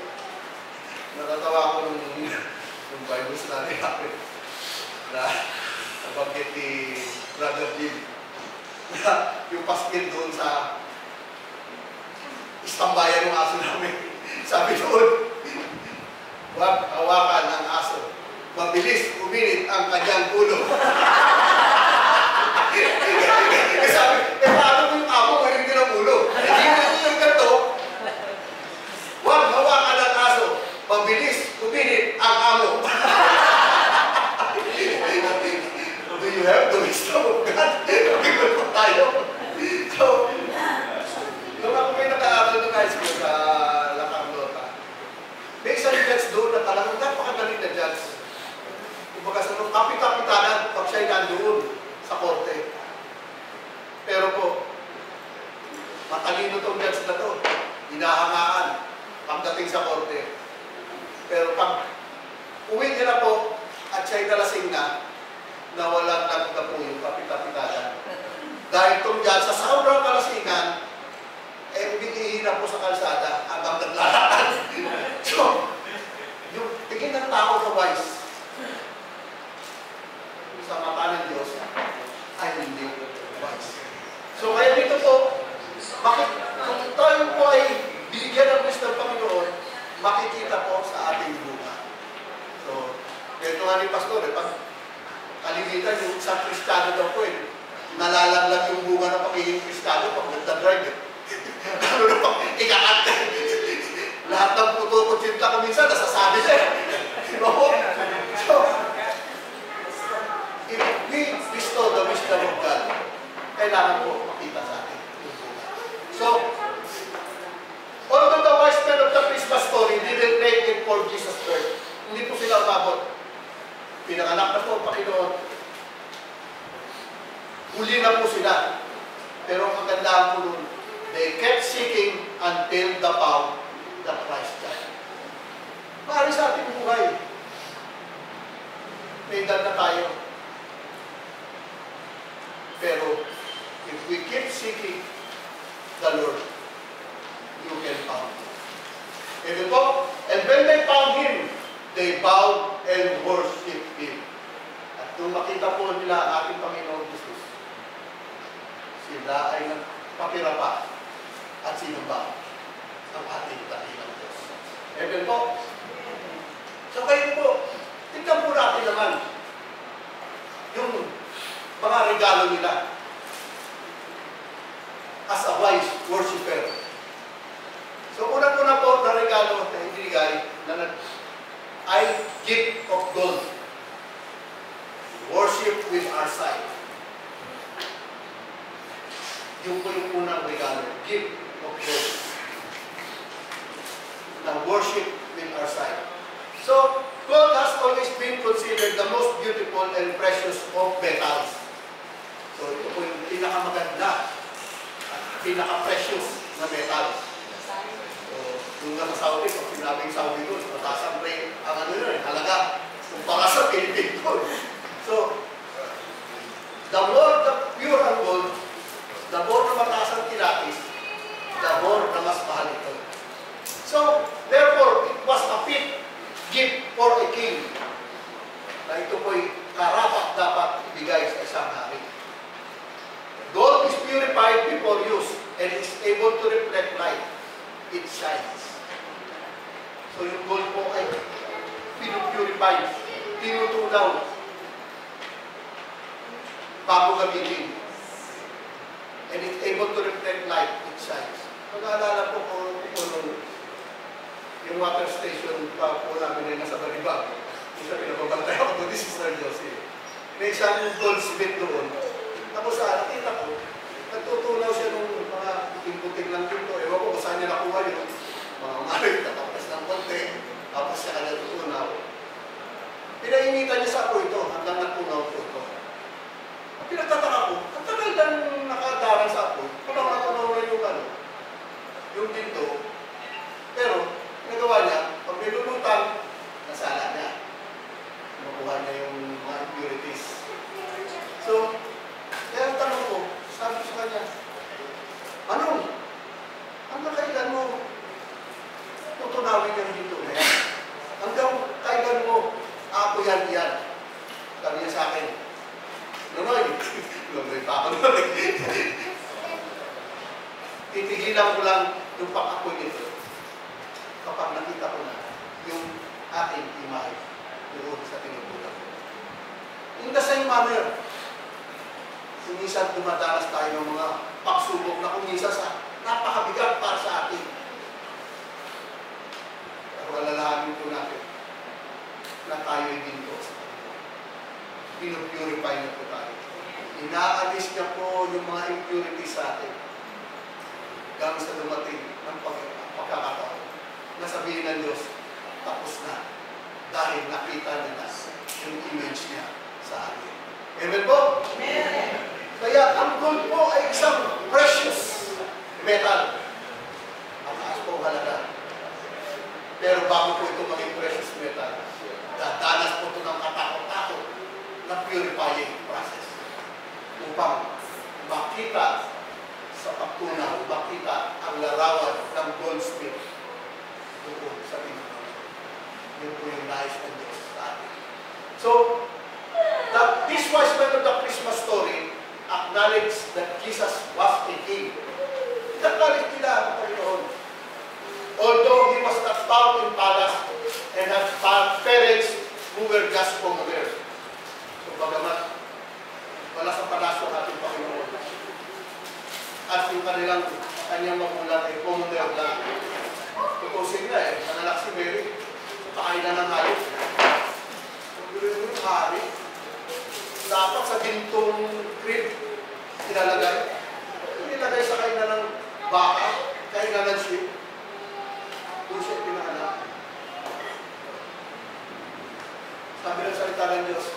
Natatawa ako nung Bible study natin na nabanggit ni Brother Jim na yung paskin doon sa istambayan ng aso namin. Sabi doon, huwag hawakan ang aso. Mabilis uminit ang kanyang ulo. Sabi, paano mo yung amo hindi ng ulo? Hindi yung ganito. Huwag hawakan ang aso. Mabilis uminit ang amo. Do you have the wisdom of God? Pagkakot po tayo. So, nung ako may naka-aaral ng high school sa La Carlota, may isang judge doon na talagang napakagaling na judge. Kumbaga sa nung kapit-kapitanan pag siya'y nandoon sa korte. Pero po, matalino itong judge na to. Hinahangaan pagdating sa korte. Pero pag uwi niya na po at siya'y nalasing na, nawalan lang na po yung kapit-kapitanan. Dahil itong judge sa sobrang kalasingan, binihina po sa kalsada habang naglalakad. So, yung tingin ng tao sa wise, sa mata ng Diyos, ay hindi wise. So, kaya dito po, kung tayo po ay bigyan ng gusto ng Panginoon, makikita po sa ating bunga. So, ito nga ni Pastor, pag kalimitan yung isang Kristiyano daw po, nalalaglag yung bunga ng pagiging Kristiyano pag nagdadrive. Ano na pag ikakante? Lahat ng puto ko cinta ko minsan, nasasabi siya. So, if we bestow the wisdom of God, kailangan po makita sa atin yung bunga. So, although the wise men of the Christmas story didn't make it for Jesus' birth, hindi po sila umabot. Pinanganak na po ang Panginoon. Huli na po sila. Pero ang kagandahan po nun, they kept seeking until the found the Christ died. Maaari sa ating buhay. May edad na tayo. Pero, if we keep seeking the Lord, you can found Him. Even po, and when they found Him, they bowed and worshiped Him. At nung makita po nila ang ating Panginoon Jesus, sila ay nagpakirapa at sinumba ang ating dakilang Diyos. Amen po. So kayo po, tignan po natin naman yung mga regalo nila as a wise worshiper. So una-una po na regalo na ibinigay na ay gift of gold. Worship with our sight. Yung po yung unang regalo, gift of gold. Na worship with our sight. So, gold has always been considered the most beautiful and precious of metals. So, ito po yung pinakamaganda at pinaka-precious na metals. So, yung nasa Saudi, pag sinabing Saudi gold, mataas ang rate, ang ano yun, halaga, kumpara sa Philippine gold. So, the more the pure ang gold, the more na mataas ang kilatis, the more na mas mahal ito. So, therefore, it was a fit gift for a king na ito po'y karapat dapat ibigay sa isang hari. Gold is purified before use and is able to reflect light. It shines. So, yung gold po ay pinupurify, tinutunaw bago gamitin. And it's able to reflect light, it shines. Pag-aalala po kung yung water station pa po namin ay nasa Balibag. Kung siya pinababantay ako doon, this is Sister Josie. May isang goldsmith doon. Tapos nakita ko, nagtutunaw siya nung mga puting-puting lang dito. Ewan ko kung saan niya nakuha yun. Mga maray, tatapos ng konti. Tapos siya ka natutunaw. Pinainitan niya sa ako ito hanggang natunaw po ito. Pinagtataka ko, ang tagal lang nakadarang sa ako, parang natunaw na yung ano, yung dinto. Pero, nagawa niya, pag nilulutan, nasala niya. Makuha niya yung mga impurities. So, kaya ang tanong ko, Titigilan ko lang yung pag-apoy nito kapag nakita ko na yung ating imahe doon sa tinutulan ko. In the same manner, kung minsan dumadanas tayo ng mga pagsubok na kung minsan napakabigat para sa atin. Pero alalahanin po natin na tayo'y ginto sa Panginoon. Pinupurify na po tayo. Inaalis niya po yung mga impurities sa atin. Hanggang sa dumating ng pagkakataon na sabihin ng Diyos, tapos na. Dahil nakita niya na yung image niya sa atin. Amen po? Amen. Kaya ang gold po ay isang precious metal. Mataas po halaga. Pero bago po ito maging precious metal, dadanas po ito ng katakot-takot na purifying process upang makita sa pagtunaw, makita ang larawan ng goldsmith doon sa Pinoy. Yun po yung nais ng Diyos sa atin. So, this wise men of the Christmas story acknowledge that Jesus was a king. Acknowledge nila ang Panginoon. Although he was not found in palace and had parents who were just commoner. So, bagamat wala sa palasyo ang ating Panginoon. At yung kanyang magulang ay commoner lang. Tutusin nga nanganak si Mary. Pakailan ng hayop. Yung hari. Dapat sa gintong crib, nilagay sa kainan ng baka, kainan ng sheep. Doon siya pinanganak. Sabi ng salita ng Diyos,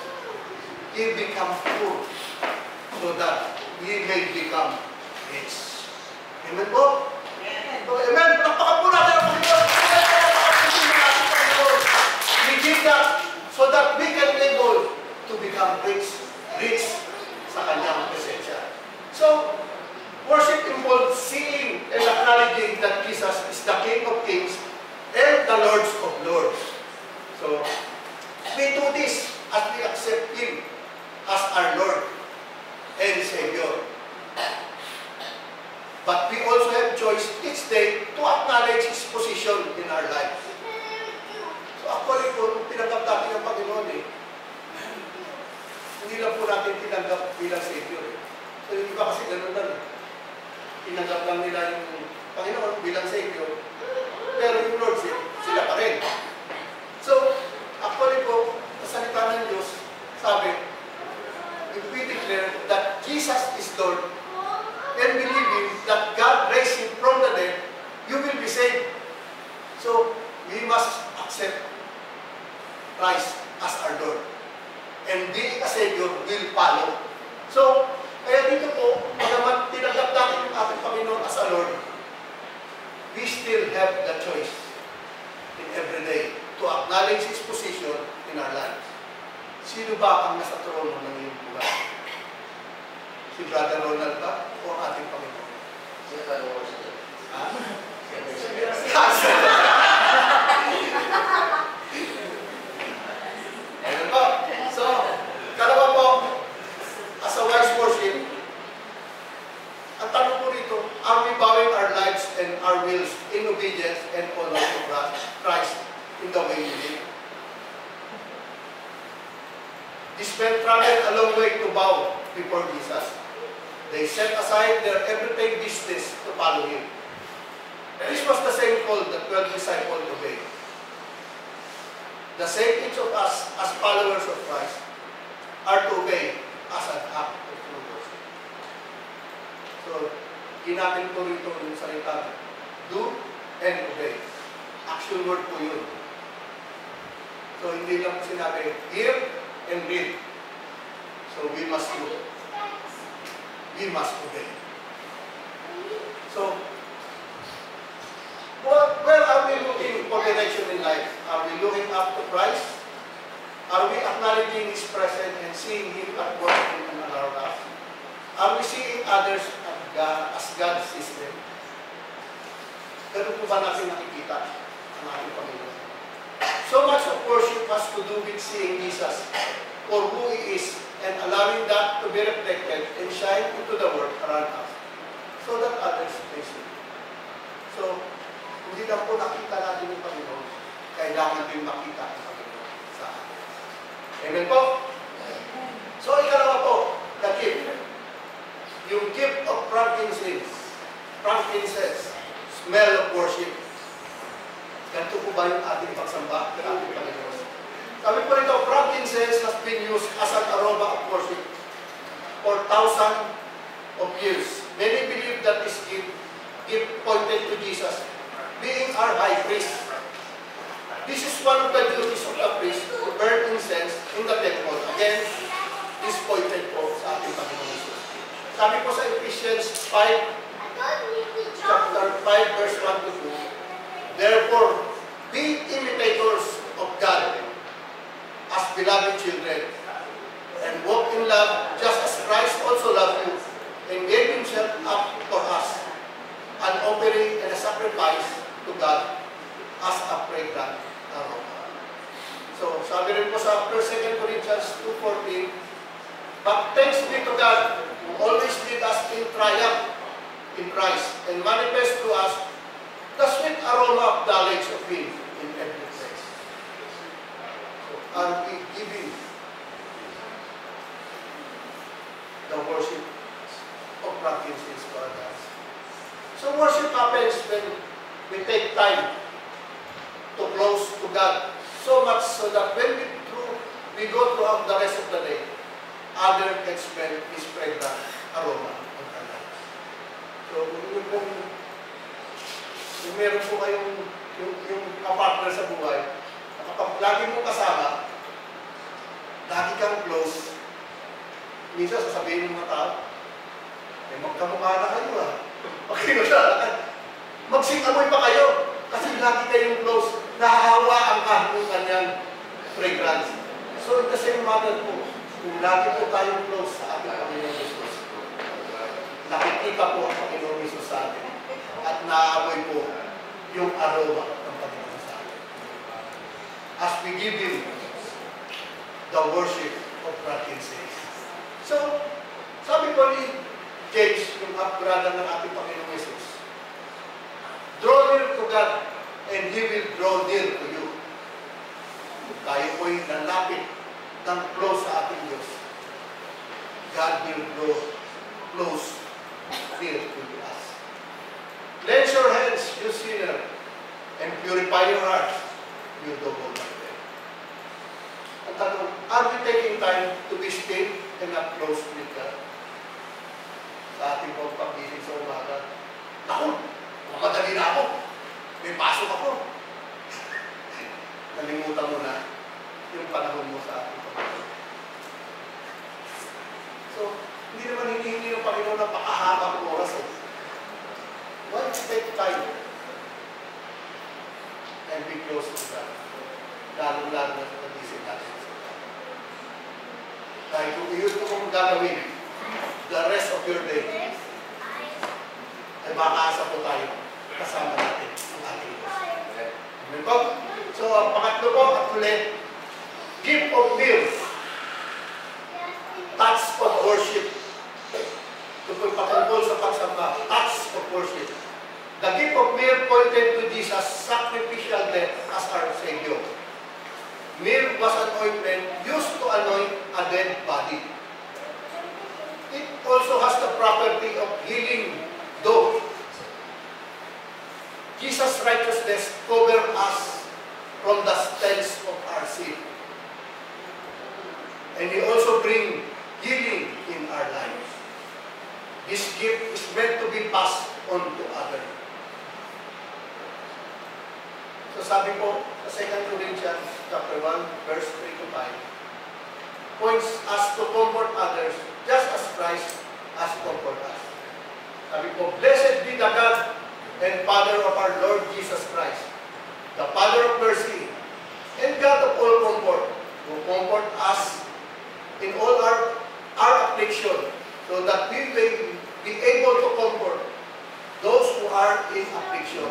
He become poor so that we may become rich. Amen po? Amen. So, amen. Palakpakan po natin ang Panginoon. We did that so that we can be able to become rich sa kanyang presensya. So, worship involves seeing and acknowledging that Jesus is the King of Kings and the Lord of Lords. So, we do this as we accept Him as our Lord and Savior. But we also have choice each day to acknowledge His position in our lives. So actually po, tinanggap natin ang Panginoon hindi lang po natin tinanggap bilang Savior So yung iba kasi ganun lang tinanggap lang nila yung Panginoon bilang Savior. Pero yung Lordship, sila pa rin. So, actually po, sa salita ng Diyos, sabi, if we declare that Jesus is Lord, and believing that God raised Him from the dead, you will be saved. So, we must accept Christ as our Lord. And being a Savior will follow. So, kaya dito po, bagamat tinanggap natin yung ating Panginoon as a Lord, we still have the choice in every day to acknowledge His position in our lives. Sino ba ang nasa trono ng iyong buhay? Si Brother Ronald ba o ang ating Panginoon? Ayun po. So, kalawa po, as a wise worship, ang tanong po rito, are we bowing our lives and our wills in obedience and honor to Christ in the way we live? These men traveled a long way to bow before Jesus. They set aside their everyday business to follow Him. This was the same call that 12 disciples obeyed. The same each of us as followers of Christ are to obey as an act of true worship. So, ginamit ko rito yung salita, do and obey. Action word po yun. So, hindi lang sinabi, hear and read. So, we must do. We must obey. So, where are we looking for direction in life? Are we looking up to Christ? Are we acknowledging His presence and seeing Him at work in and around us? Are we seeing others as God sees them? Ganun po ba natin nakikita ang ating Panginoon? So much of worship has to do with seeing Jesus for who He is and allowing that to be reflected and shine into the world around us so that others may see. So, hindi lang po nakita natin yung Panginoon, kailangan din makita ang Panginoon sa atin. Amen po? So, ikalawa po, the gift. Yung gift of frankincense, smell of worship. Ganito po ba yung ating pagsamba ng ating Panginoon? Sabi po nito, frankincense has been used as an aroma of worship for thousands of years. Many believe that this gift pointed to Jesus being our high priest. This is one of the duties of the priest to burn incense in the temple. Again, this pointed po sa ating Panginoon Jesus. Sabi po sa Ephesians 5, chapter 5, verse 1 to 2, therefore, be imitators of God as beloved children, and walk in love just as Christ also loved you, and gave himself up for us, an offering and a sacrifice to God as a fragrant aroma. So, sabi rin po sa 2 Corinthians 2:14, but thanks be to God, who always lead us in triumph in Christ, and manifest to us the sweet aroma of knowledge of Him in every place. So, are we giving the worship of frankincense to others? So, worship happens when we take time to close to God, so much so that when we go throughout the rest of the day, others can smell His fragrant aroma on our lives. So, kung meron po kayong yung kapartner sa buhay, kapag lagi mo kasama, lagi kang close, minsan sasabihin ng mga tao, magkamukha na kayo Magsing-amoy pa kayo, kasi lagi kayong close, nahahawaan ka ng kanyang fragrance. So, in the same manner po, kung lagi po tayong close sa ating Panginoon Jesus, nakikita po ang Panginoon Jesus sa atin at naaamoy po yung aroma ng Panginoon sa atin. As we give Him the worship of frankincense. So, sabi po ni James, yung brother ng ating Panginoon Jesus, draw near to God and He will draw near to you. Kung tayo po'y nalapit ng close sa ating Diyos, God will draw close near to us. Cleanse your hands, you sinner, and purify your hearts, you double-minded. Ang tanong, are we taking time to be still and not close with God? Sa ating pagpagising sa umaga, naku, mamadali na ako. May pasok ako. Nalimutan mo na yung panahon mo sa ating Panginoon. So, hindi naman hinihingi ng Panginoon na pakahabang oras. Why take time and be close to God? Lalo-lalo na pagising natin sa God. Dahil kung iyon kung gagawin the rest of your day, ay makaasa po tayo kasama natin ang ating Diyos. Amen po? So, ang pangatlo po at ulit, gift of will, touch of worship. Ito po'y patungkol sa pagsamba, touch of worship. The gift of myrrh pointed to Jesus' sacrificial death as our Savior. Myrrh was an ointment used to anoint a dead body. It also has the property of healing, though Jesus' righteousness covers us from the stench of our sin. And He also brings healing in our lives. This gift is meant to be passed on to others. So sabi po sa 2 Corinthians chapter 1, verse 3 to 5, points us to comfort others just as Christ has comforted us. Sabi po, blessed be the God and Father of our Lord Jesus Christ, the Father of mercy, and God of all comfort, who comfort us in all our affliction, so that we may be able to comfort those who are in affliction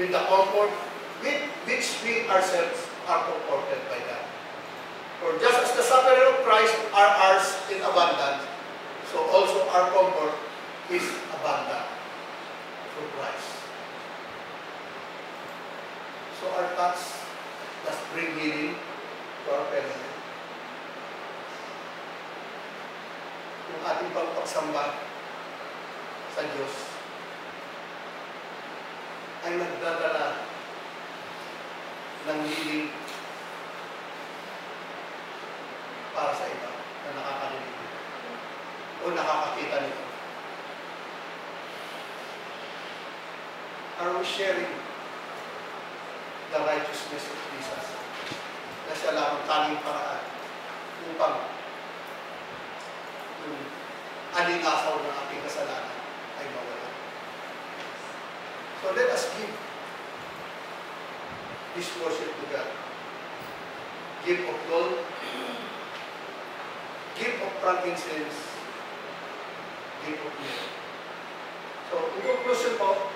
with the comfort with which we ourselves are comforted by God. For just as the suffering of Christ are ours in abundance, so also our comfort is abundant through Christ. So our thoughts does bring healing to our family. Yung ating pagpagsamba sa Diyos ay nagdadala ng healing para sa iba na nakakarinig o nakakakita nito. Are we sharing the righteousness of Jesus na siya lamang tanging paraan upang yung alingasaw ng ating kasalanan ay mawala. So let us give this worship to God. Give of gold, give of frankincense, give of myrrh. So, in conclusion po,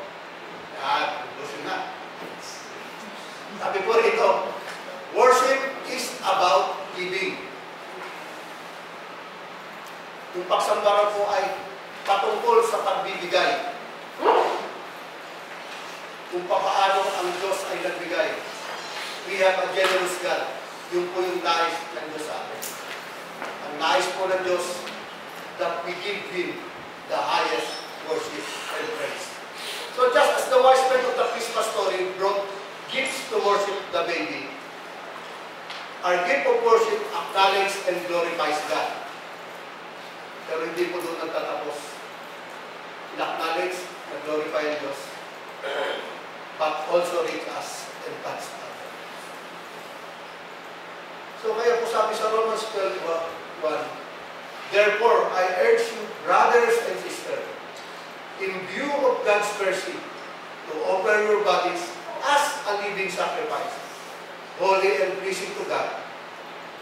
conclusion na. Sabi po rito, worship is about giving. Yung pagsambara po ay patungkol sa pagbibigay. Kung paano ang Diyos ay nagbigay. We have a generous God. Yung po yung nais ng Diyos sa atin. Ang nais po ng Diyos that we give Him the highest worship and praise. So just as the wise men of the Christmas story brought gifts to worship the baby, our gift of worship acknowledges and glorifies God. Pero hindi po doon nagtatapos. In-acknowledge and glorify ang Diyos, but also reach us and touch us. So kaya po sabi sa Romans 12:1, therefore, I urge you, brothers and sisters, in view of God's mercy, to offer your bodies as a living sacrifice, holy and pleasing to God.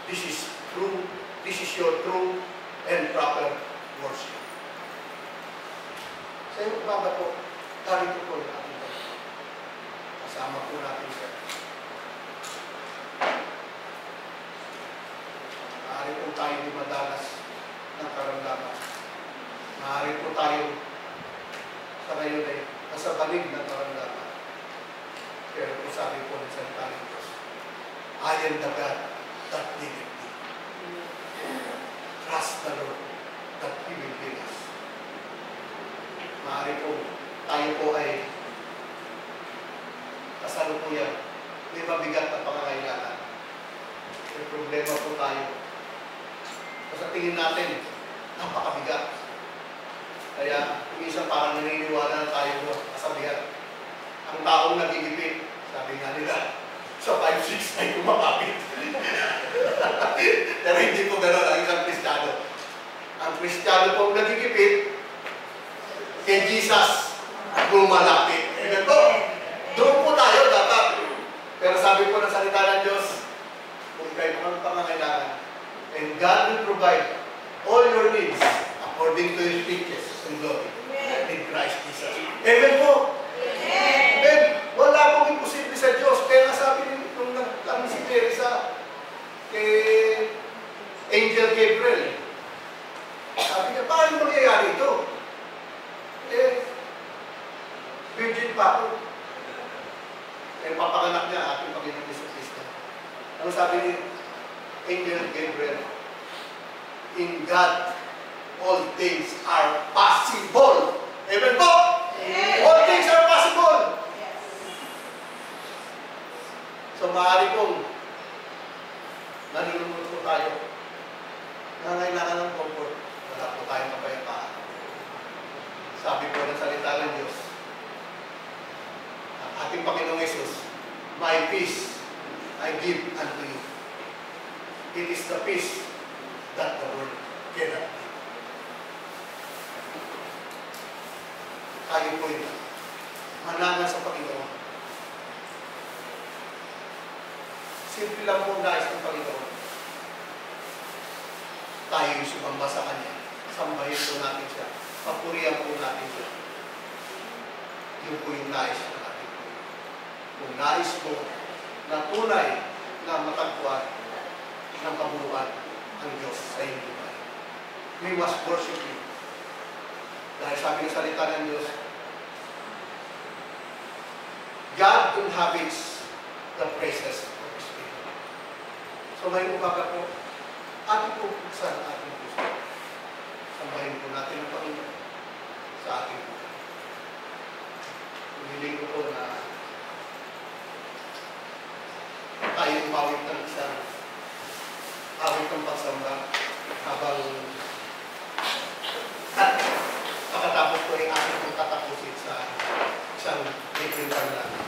This is your true and proper worship. Sa iyong baba po, narito po yung ating Diyos. Kasama po natin siya. Maaari po tayo di madalas ng karamdaman. Maaari po tayo sa ngayon ay nasa banig ng karamdaman. Pero po sabi po ng salita ng Diyos, I am the God that needed thee. Trust the Lord that He will heal us. Maaari po, tayo po ay kasalukuyan. May mabigat na pangangailangan. May problema po tayo. Sa tingin natin, napakabigat. Kaya, minsan parang naniniwala na tayo kasabihan. Ang taong nagigipit, sabi nga nila, sa 5'6" ay kumakapit. Pero hindi po gano'n ang isang Kristiyano. Ang Kristiyano pong nagigipit, kay Jesus lumalapit. Amen po? Doon po tayo dapat. Pero sabi po ng salita ng Diyos, kung kayo mga pangangailangan, and God will provide all your needs according to His riches and glory in Christ Jesus. Amen po? Amen. Wala pong imposible sa Diyos. Kaya sabi nung nagtanong si Teresa kay Angel Gabriel, sabi niya, paano mangyayari ito? Virgin pa ako. Papanganak niya ating Panginoon Yesus Cristo. Ano sabi ni Angel Gabriel? In God, all things are possible. Amen po? Amen. All things are possible. Yes. So maaari pong nalulungkot po tayo. Nangailangan ng comfort. Wala po tayong kapayapaan. Sabi po ng salita ng Diyos, ang ating Panginoong Yesus, my peace I give unto you. It is the peace that the world cannot give. Tayo po yun. Manangan sa Panginoon. Simple lang po nais ng Panginoon. Tayo yung sumamba sa Kanya. Sambahin po natin siya. Papurihan po natin siya. Yun po yung nais ng ating Panginoon. Kung nais mo na tunay na matagpuan ng kabuuan ang Diyos sa iyong buhay. We must worship Him. Dahil sabi ng salita ng Diyos, God inhabits the praises of His people. So ngayong umaga po, ating po buksan ang ating puso. Sambahin po natin ang Panginoon sa ating buhay. Humiling ko po na tayo umawit ng isang awit ng pagsamba habang at pagkatapos ko ay ating kong tatapusin sa isang libreng kanda.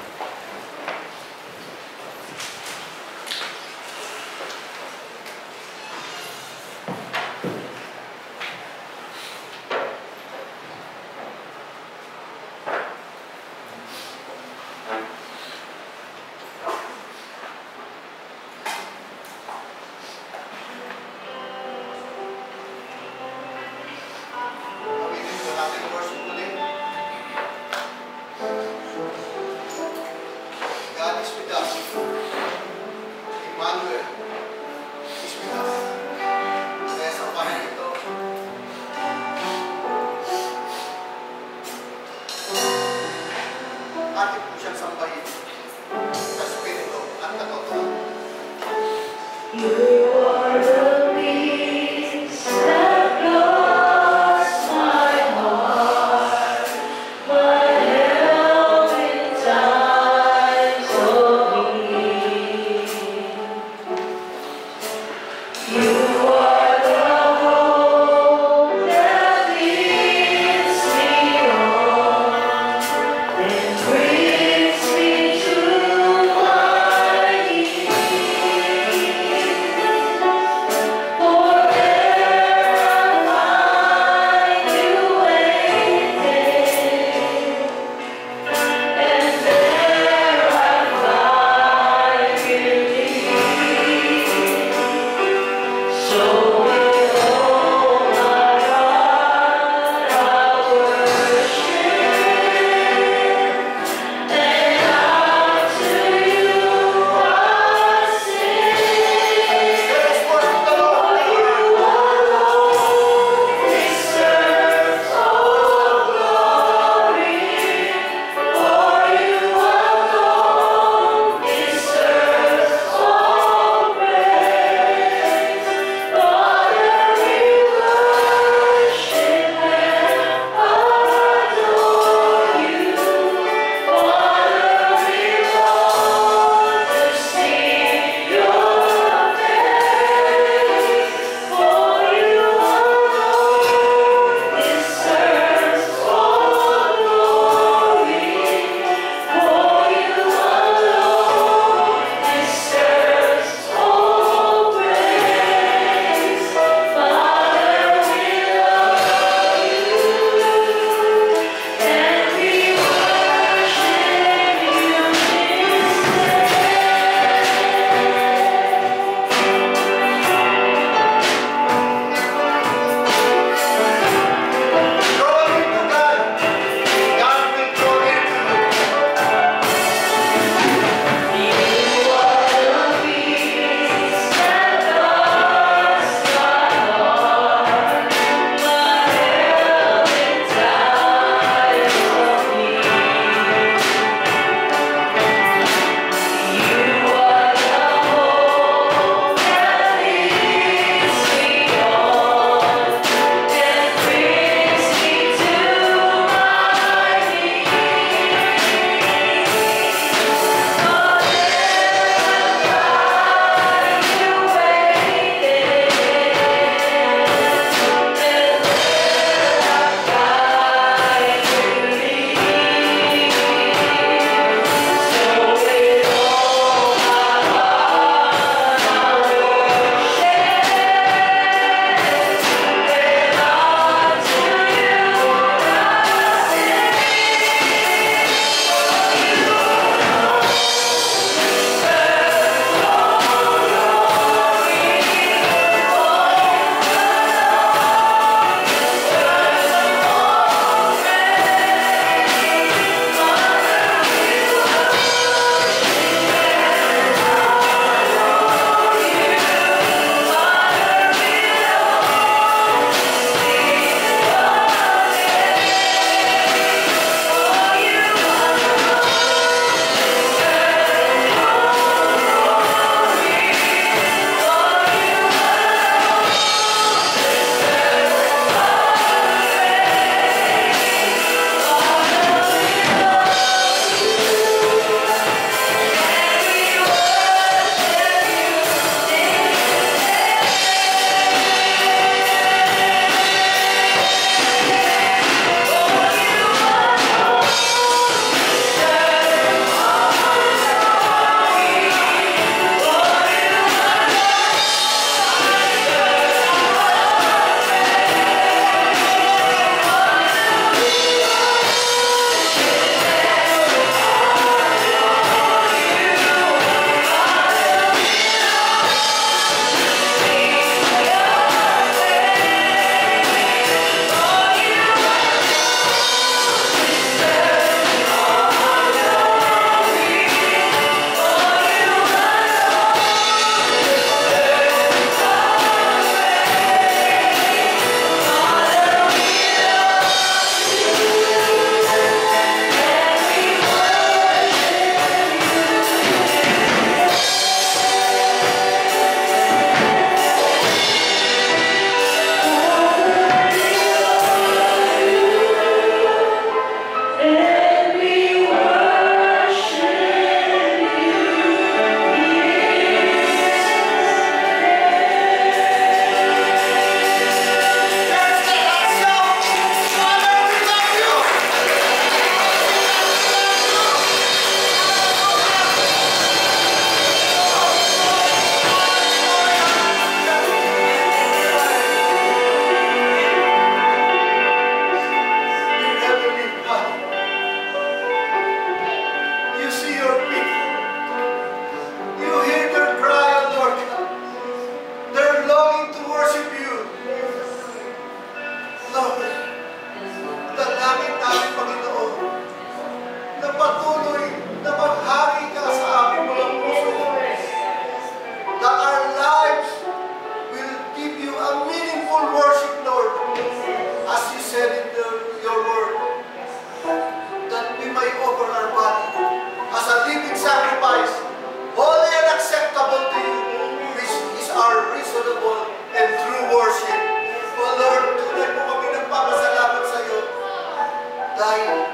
Dahil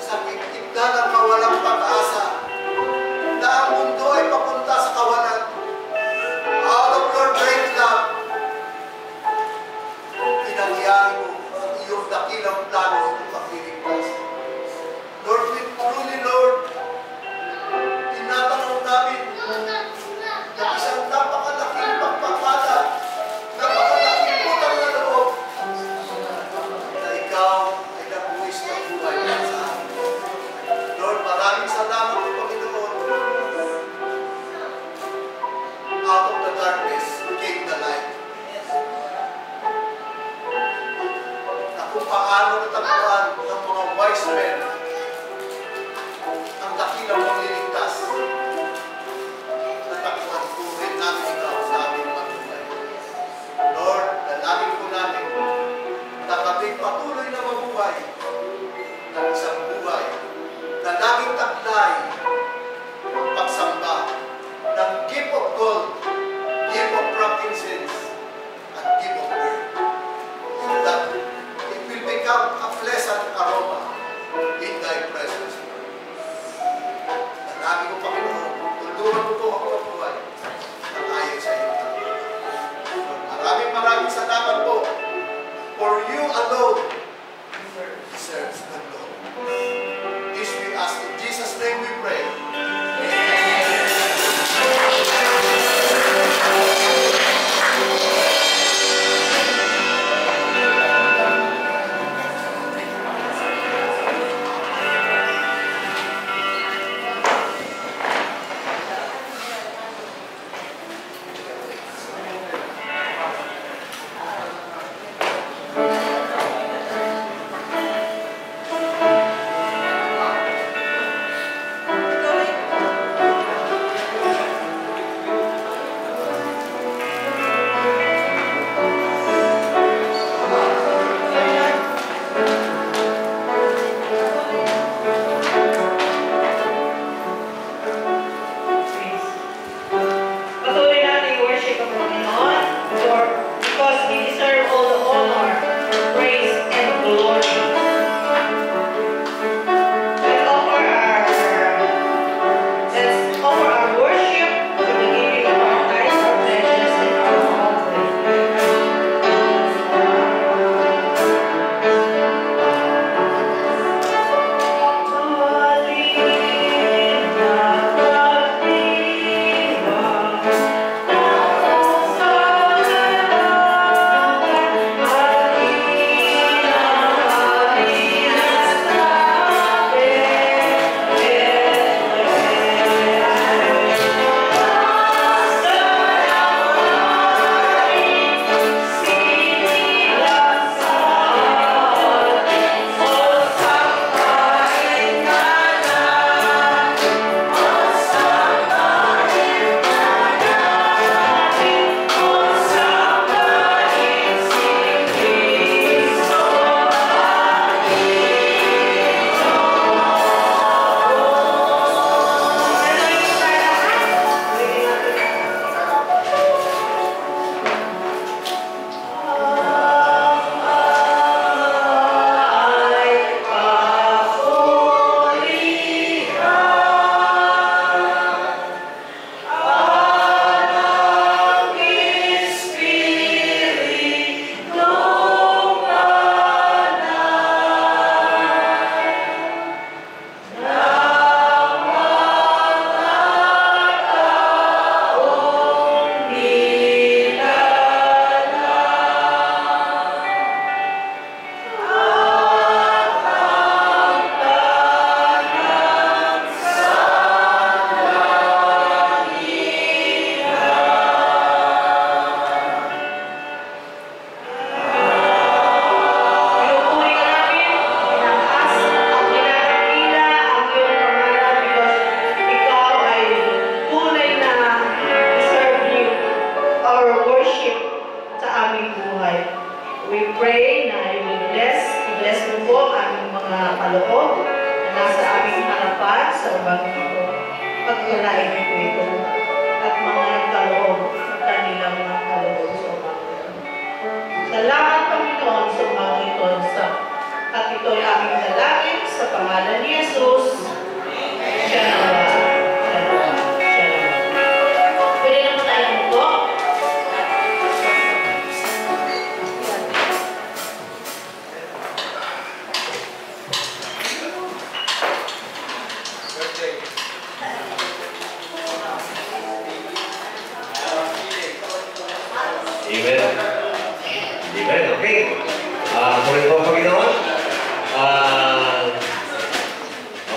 sa gitna ng kawalang pag-asa, na ang mundo ay papunta sa kawalan, out of your great love, pinangyari mo ang iyong dakilang plano ng pagliligtas. Lord, we truly, Lord, tinatanong namin na isang napakalaking pagpapala, napakalaking utang na loob, na ikaw ay nagbuwis ng buhay para sa amin. Lord, maraming salamat po, Panginoon. Out of the darkness came the light. Na kung paano natagpuan ng mga wise men ang dakilang pagliligtas, natagpuan po rin namin ikaw sa aming pagbuhay. Lord, dalangin po namin na kaming patuloy na mabuhay ng isang buhay na laging taglay ang pagsamba ng gift of gold, gift of frankincense, and gift of myrrh, so that it will become a pleasant aroma in thy presence. Dalangin ko, Panginoon, tulungan mo po ako mabuhay ng ayon sa iyo. Maraming salamat po, for you alone deserves the glory. This we ask in Jesus' name we pray. pagkulain ko ito at mga nagkaloob sa kanilang mga kaloob sa umaga. Salamat, Panginoon, sa mga ito at ito'y aming dalangin sa pangalan ni Jesus. Siya nawa. Pwede na po tayo po. Amen. Amen. Okay. Muli po, Panginoon.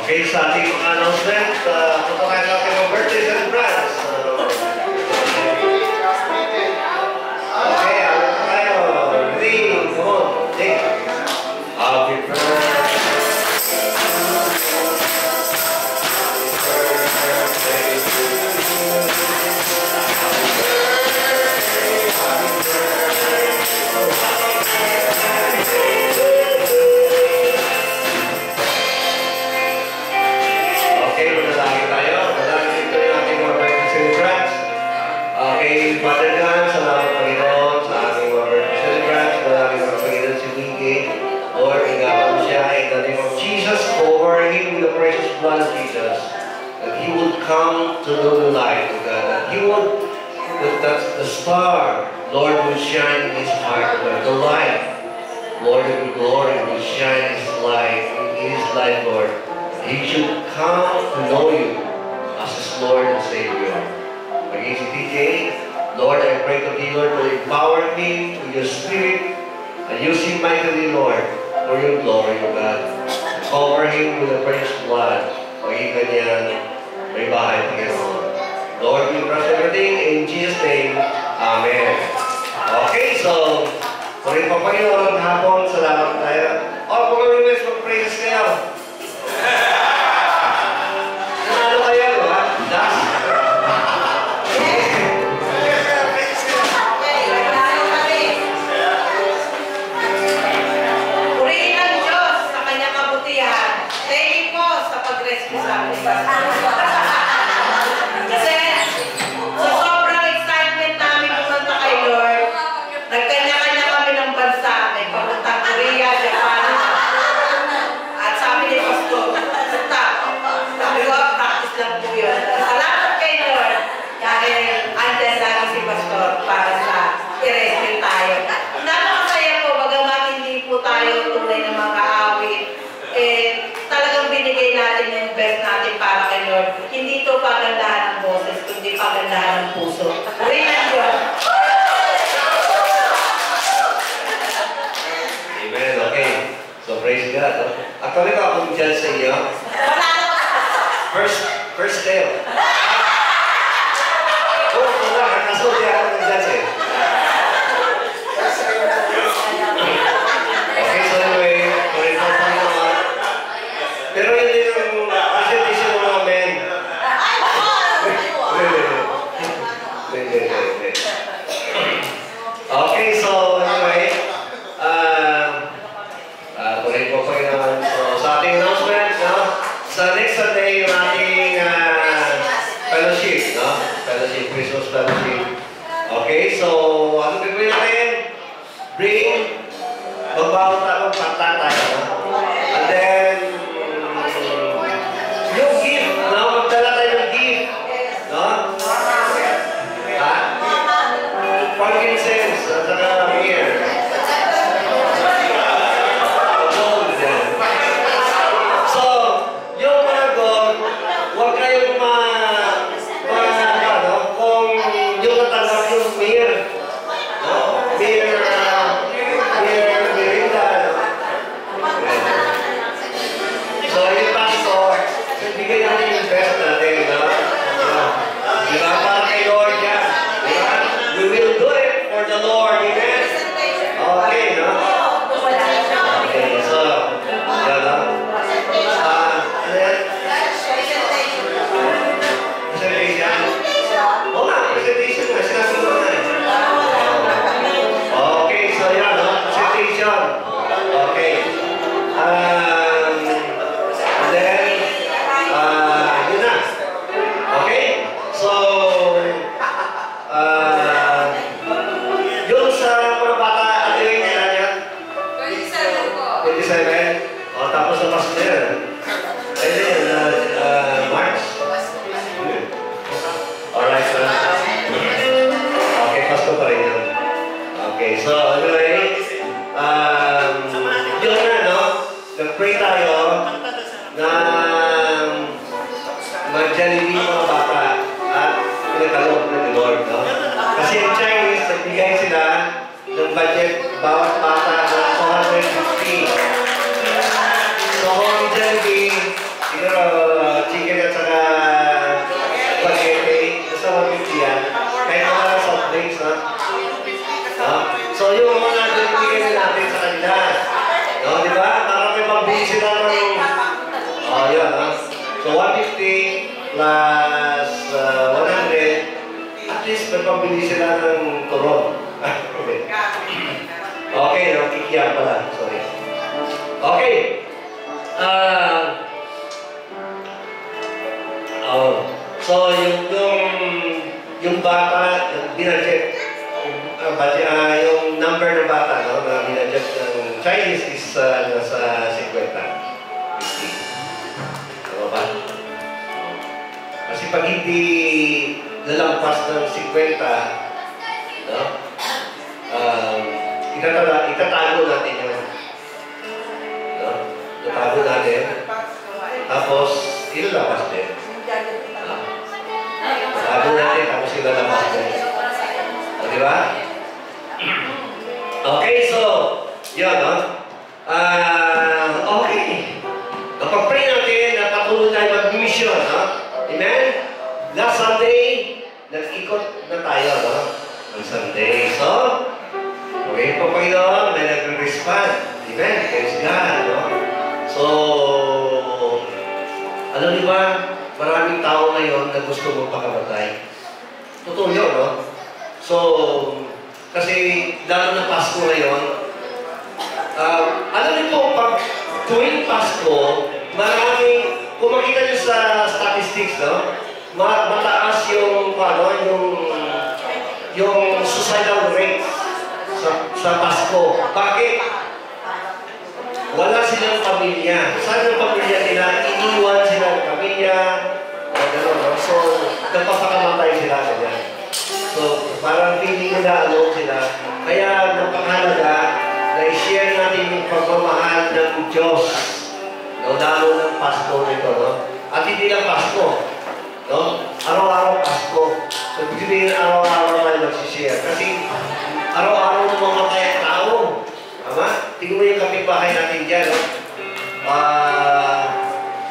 Okay, sa ating announcement, punta tayo sa ating birthday celebrants. Okay, ano tayo? Ready? Come on. Take. Happy birthday. Father God, salamat Panginoon sa aming mga birthday celebrants, maraming mga Panginoon si Wiki, Lord, ingatan mo siya in the name of Jesus, cover him with the precious blood of Jesus, that he would come to know the light of God, that he would, that the star, Lord, will shine in his heart, Lord, the light, Lord, of your glory will shine in his life, Lord. He should come to know you as his Lord and Savior. Again, si TJ, Lord, I pray to thee, Lord, to empower him with your spirit and use him mightily, Lord, for your glory, O God. Cover him with the precious blood. Maging kanyan, may bahay Panginoon. Lord, we trust everything in Jesus' name. Amen. Okay, so, tuloy pa Panginoon, hapon, salamat tayo. O, kung kami mag-praise kayo. Ano kayo, ha? Das. Kasi, sa sobrang excitement namin pumunta kay Lord, nagkanya-kanya kami ng bansa. May papuntang Korea, Japan. At sabi ni Pastor, stop. Sabi ko, practice lang po yun. Salamat kay Lord. Dahil andyan lagi si Pastor para sa i-rescue tayo. Napakasaya po, bagamat hindi po tayo tunay na mga awit. Talagang binigay natin yung best natin para kay Lord. Hindi ito pagandahan ng boses, kundi pagandahan ng puso. Rin ang Diyos. Amen, okay. So praise God. Actually, akong dyan sa iyo. Wala na. First day. Oh, wala. Nasulti ako ng dyan sa iyo. Okay, so anyway, tuloy po pa naman. Pero hindi yung presentation ng mga men. Okay, so anyway, tuloy po pa naman. So, sa ating announcement, no? Sa next Sunday, yung ating fellowship, no? Fellowship, Christmas fellowship. Okay, so, ano gagawin natin? Magbawa tayo, pagta tayo, no? And then, yung gift, no? Magdala tayo ng gift, no? Ha? Frankincense, at saka myrrh. So, yung mga gold, huwag kayong kung yung natanggap yung myrrh, no? Mirinda, no? So, yung pastor, bigay natin yung best natin, no? Diba? Para kay Lord yan. Diba? We will do it for the Lord. Amen? Okay, no? Okay, so, yan, no? Ano yan? Presentation? Oo nga, presentation nga. Sinasabi ko na. Okay, so yan, no? Presentation. Okay. And then, yun na. Okay? So, yung sa mga bata, ano yung kailan yan? 27 po. 27? O, tapos na pastor. siguro chicken at saka spaghetti. Basta 150 yan. Kahit wala soft drinks, ha? So yung mga binibigyan natin sa kanila. No, di ba? Para may pambili sila ng... Yan, ha? So 150 plus 100, at least may pambili sila ng turon. Okay, nakikiyan pala. Sorry. Okay. So yung bata, yung binadget, yung number ng bata, no, na binadget ng Chinese is nasa 50. Tama ba? Kasi pag hindi lalampas ng 50, no, itatago natin yun. No? Itatago natin. Tapos, ilalabas din. Itatago natin, tapos ilalabas din. O, di ba? Okay, so, yun, no? Okay. Napag-pray natin na patuloy tayo mag-mission, no? Amen? Last Sunday, nag-ikot na tayo, no? Ang Sunday. So, okay po Panginoon, may nag-respond. Amen? Praise God, no? So, alam niyo ba, maraming tao ngayon na gusto magpakamatay. Totoo yun, no? So, kasi lalo na Pasko ngayon, alam niyo po, pag tuwing Pasko, maraming, kung makita niyo sa statistics, no? Mataas yung suicidal rates sa Pasko. Bakit? Wala silang pamilya. Saan yung pamilya nila? Iniwan sila ng pamilya. Gano'n, no? So, napapakamatay sila ganyan. So, parang feeling nila alone sila. Kaya, napakahalaga na i-share natin yung pagmamahal ng Diyos. No? Lalo ng Pasko nito, no? At hindi lang Pasko. No? Araw-araw Pasko. So, hindi araw-araw tayo magsishare. Kasi, araw-araw na mamatay ang tao. Tama? Tingnan mo yung kapitbahay natin dyan, no?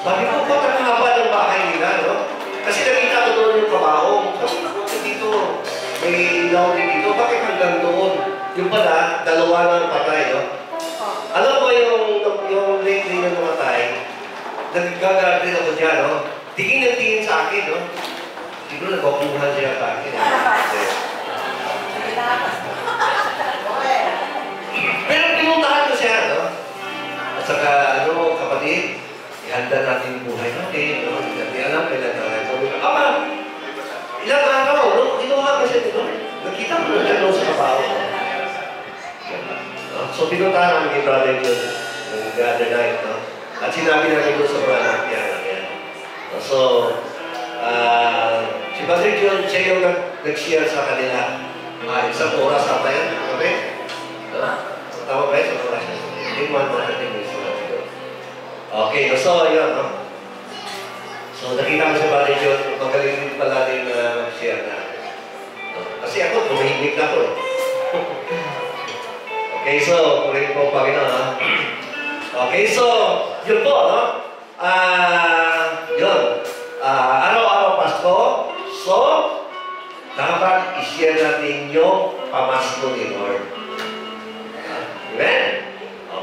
Sabi ko, ba't ang haba ng bahay nila, no? Kasi nakita ko doon yung kabaong. Sabi ko, dito, may ilaw din dito. Bakit hanggang doon? Yung pala, dalawa na patay, no? Alam mo yung lately na namatay, nagagagalin ako dyan, no? Tingin ng tingin sa akin, no? Siguro nagpapuhan siya sa akin. Pero pinuntahan ko siya, no? At saka, kapatid, ihanda natin yung buhay natin, no? Hindi alam, kailan na. Sabi ko, Ama, ilang araw, no? Kinuha ko siya dito. Nakita ko na siya sa kabaho. So, pinuntahan namin kay Brother John the other night, no? At sinabi namin doon sa brother niya. So, si Brother John, siya yung nag-share sa kanila. Isang oras na ba yan? Okay? Tama ba yun? Hindi mo ano natin yung okay, so yun, no? So, nakita ko si Brother John, magaling din pala din na mag-share na. Kasi ako, tumahimik na ako. Okay, so, purihin po Panginoon, ha? Okay, so, yun po, no? Yun. Araw-araw Pasko. So, dapat i-share natin yung pamasko ni Lord. Amen?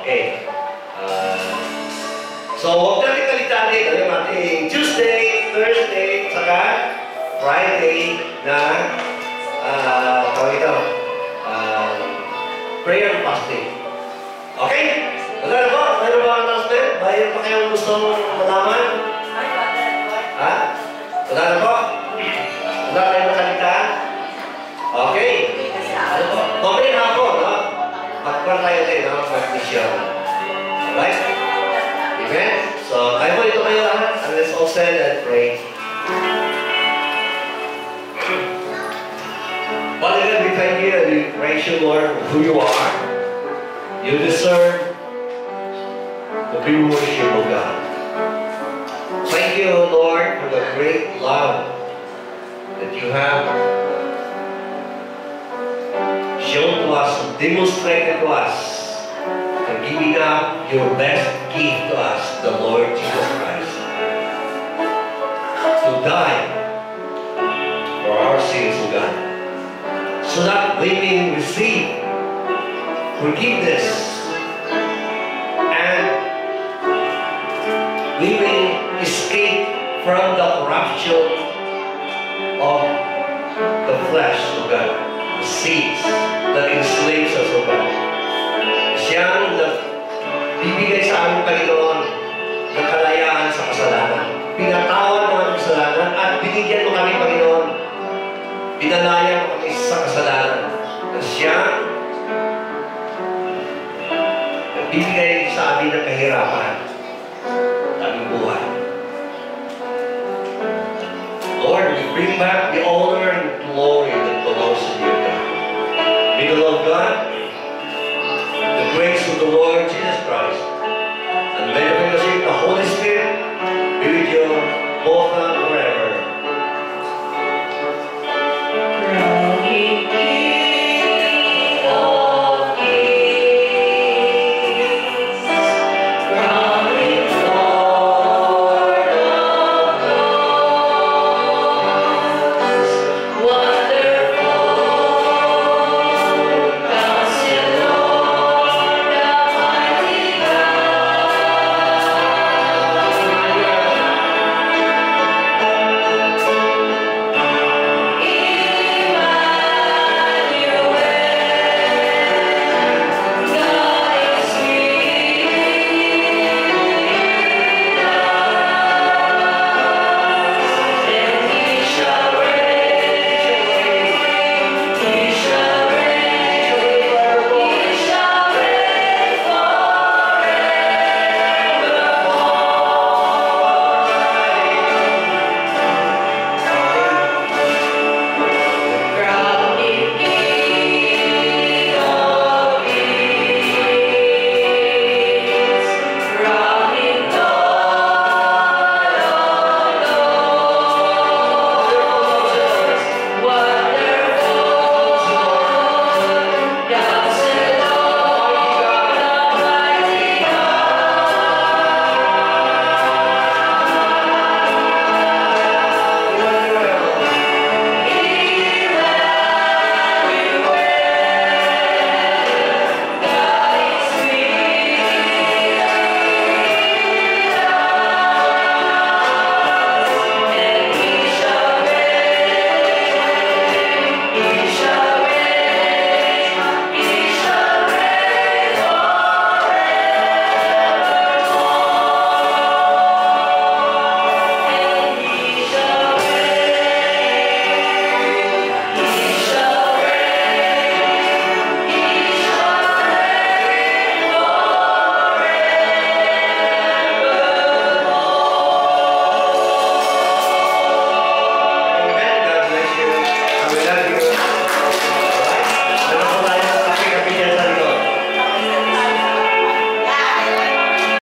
Okay. So, huwag natin kalitanin. Ano yung ating Tuesday, Thursday, saka Friday na prayer and fasting. Okay? Wala na ba? Mayroon ba ang announcement? Mayroon pa kayong gustong malaman? Ha? Wala na ba? Wala tayong nakalitaan? Okay. Ano po? Mamaya hapon, no? Magpapal tayo din, no? Mag-mission. Alright? Amen? So, tayo po ito kayo lahat. And let's all stand and pray. Father God, we thank you and we praise you, Lord, for who you are. You deserve to be worshipped, O God. Thank you, Lord, for the great love that you have shown to us, demonstrated to us, for giving up your best gift to us, the Lord Jesus Christ. die for our sins, O God, so that we may receive forgiveness and we may escape from the corruption of the flesh, O God, the sins that enslaves us, O God. Siyang bibigay sa aming Panginoon ng kalayaan sa kasalanan. Pinatawan mo ang kasalanan at binigyan mo kami, Panginoon. Pinalaya mo kami sa kasalanan. Na siyang bibigay sa amin ng kahirapan at aming buhay. Lord, we bring back the honor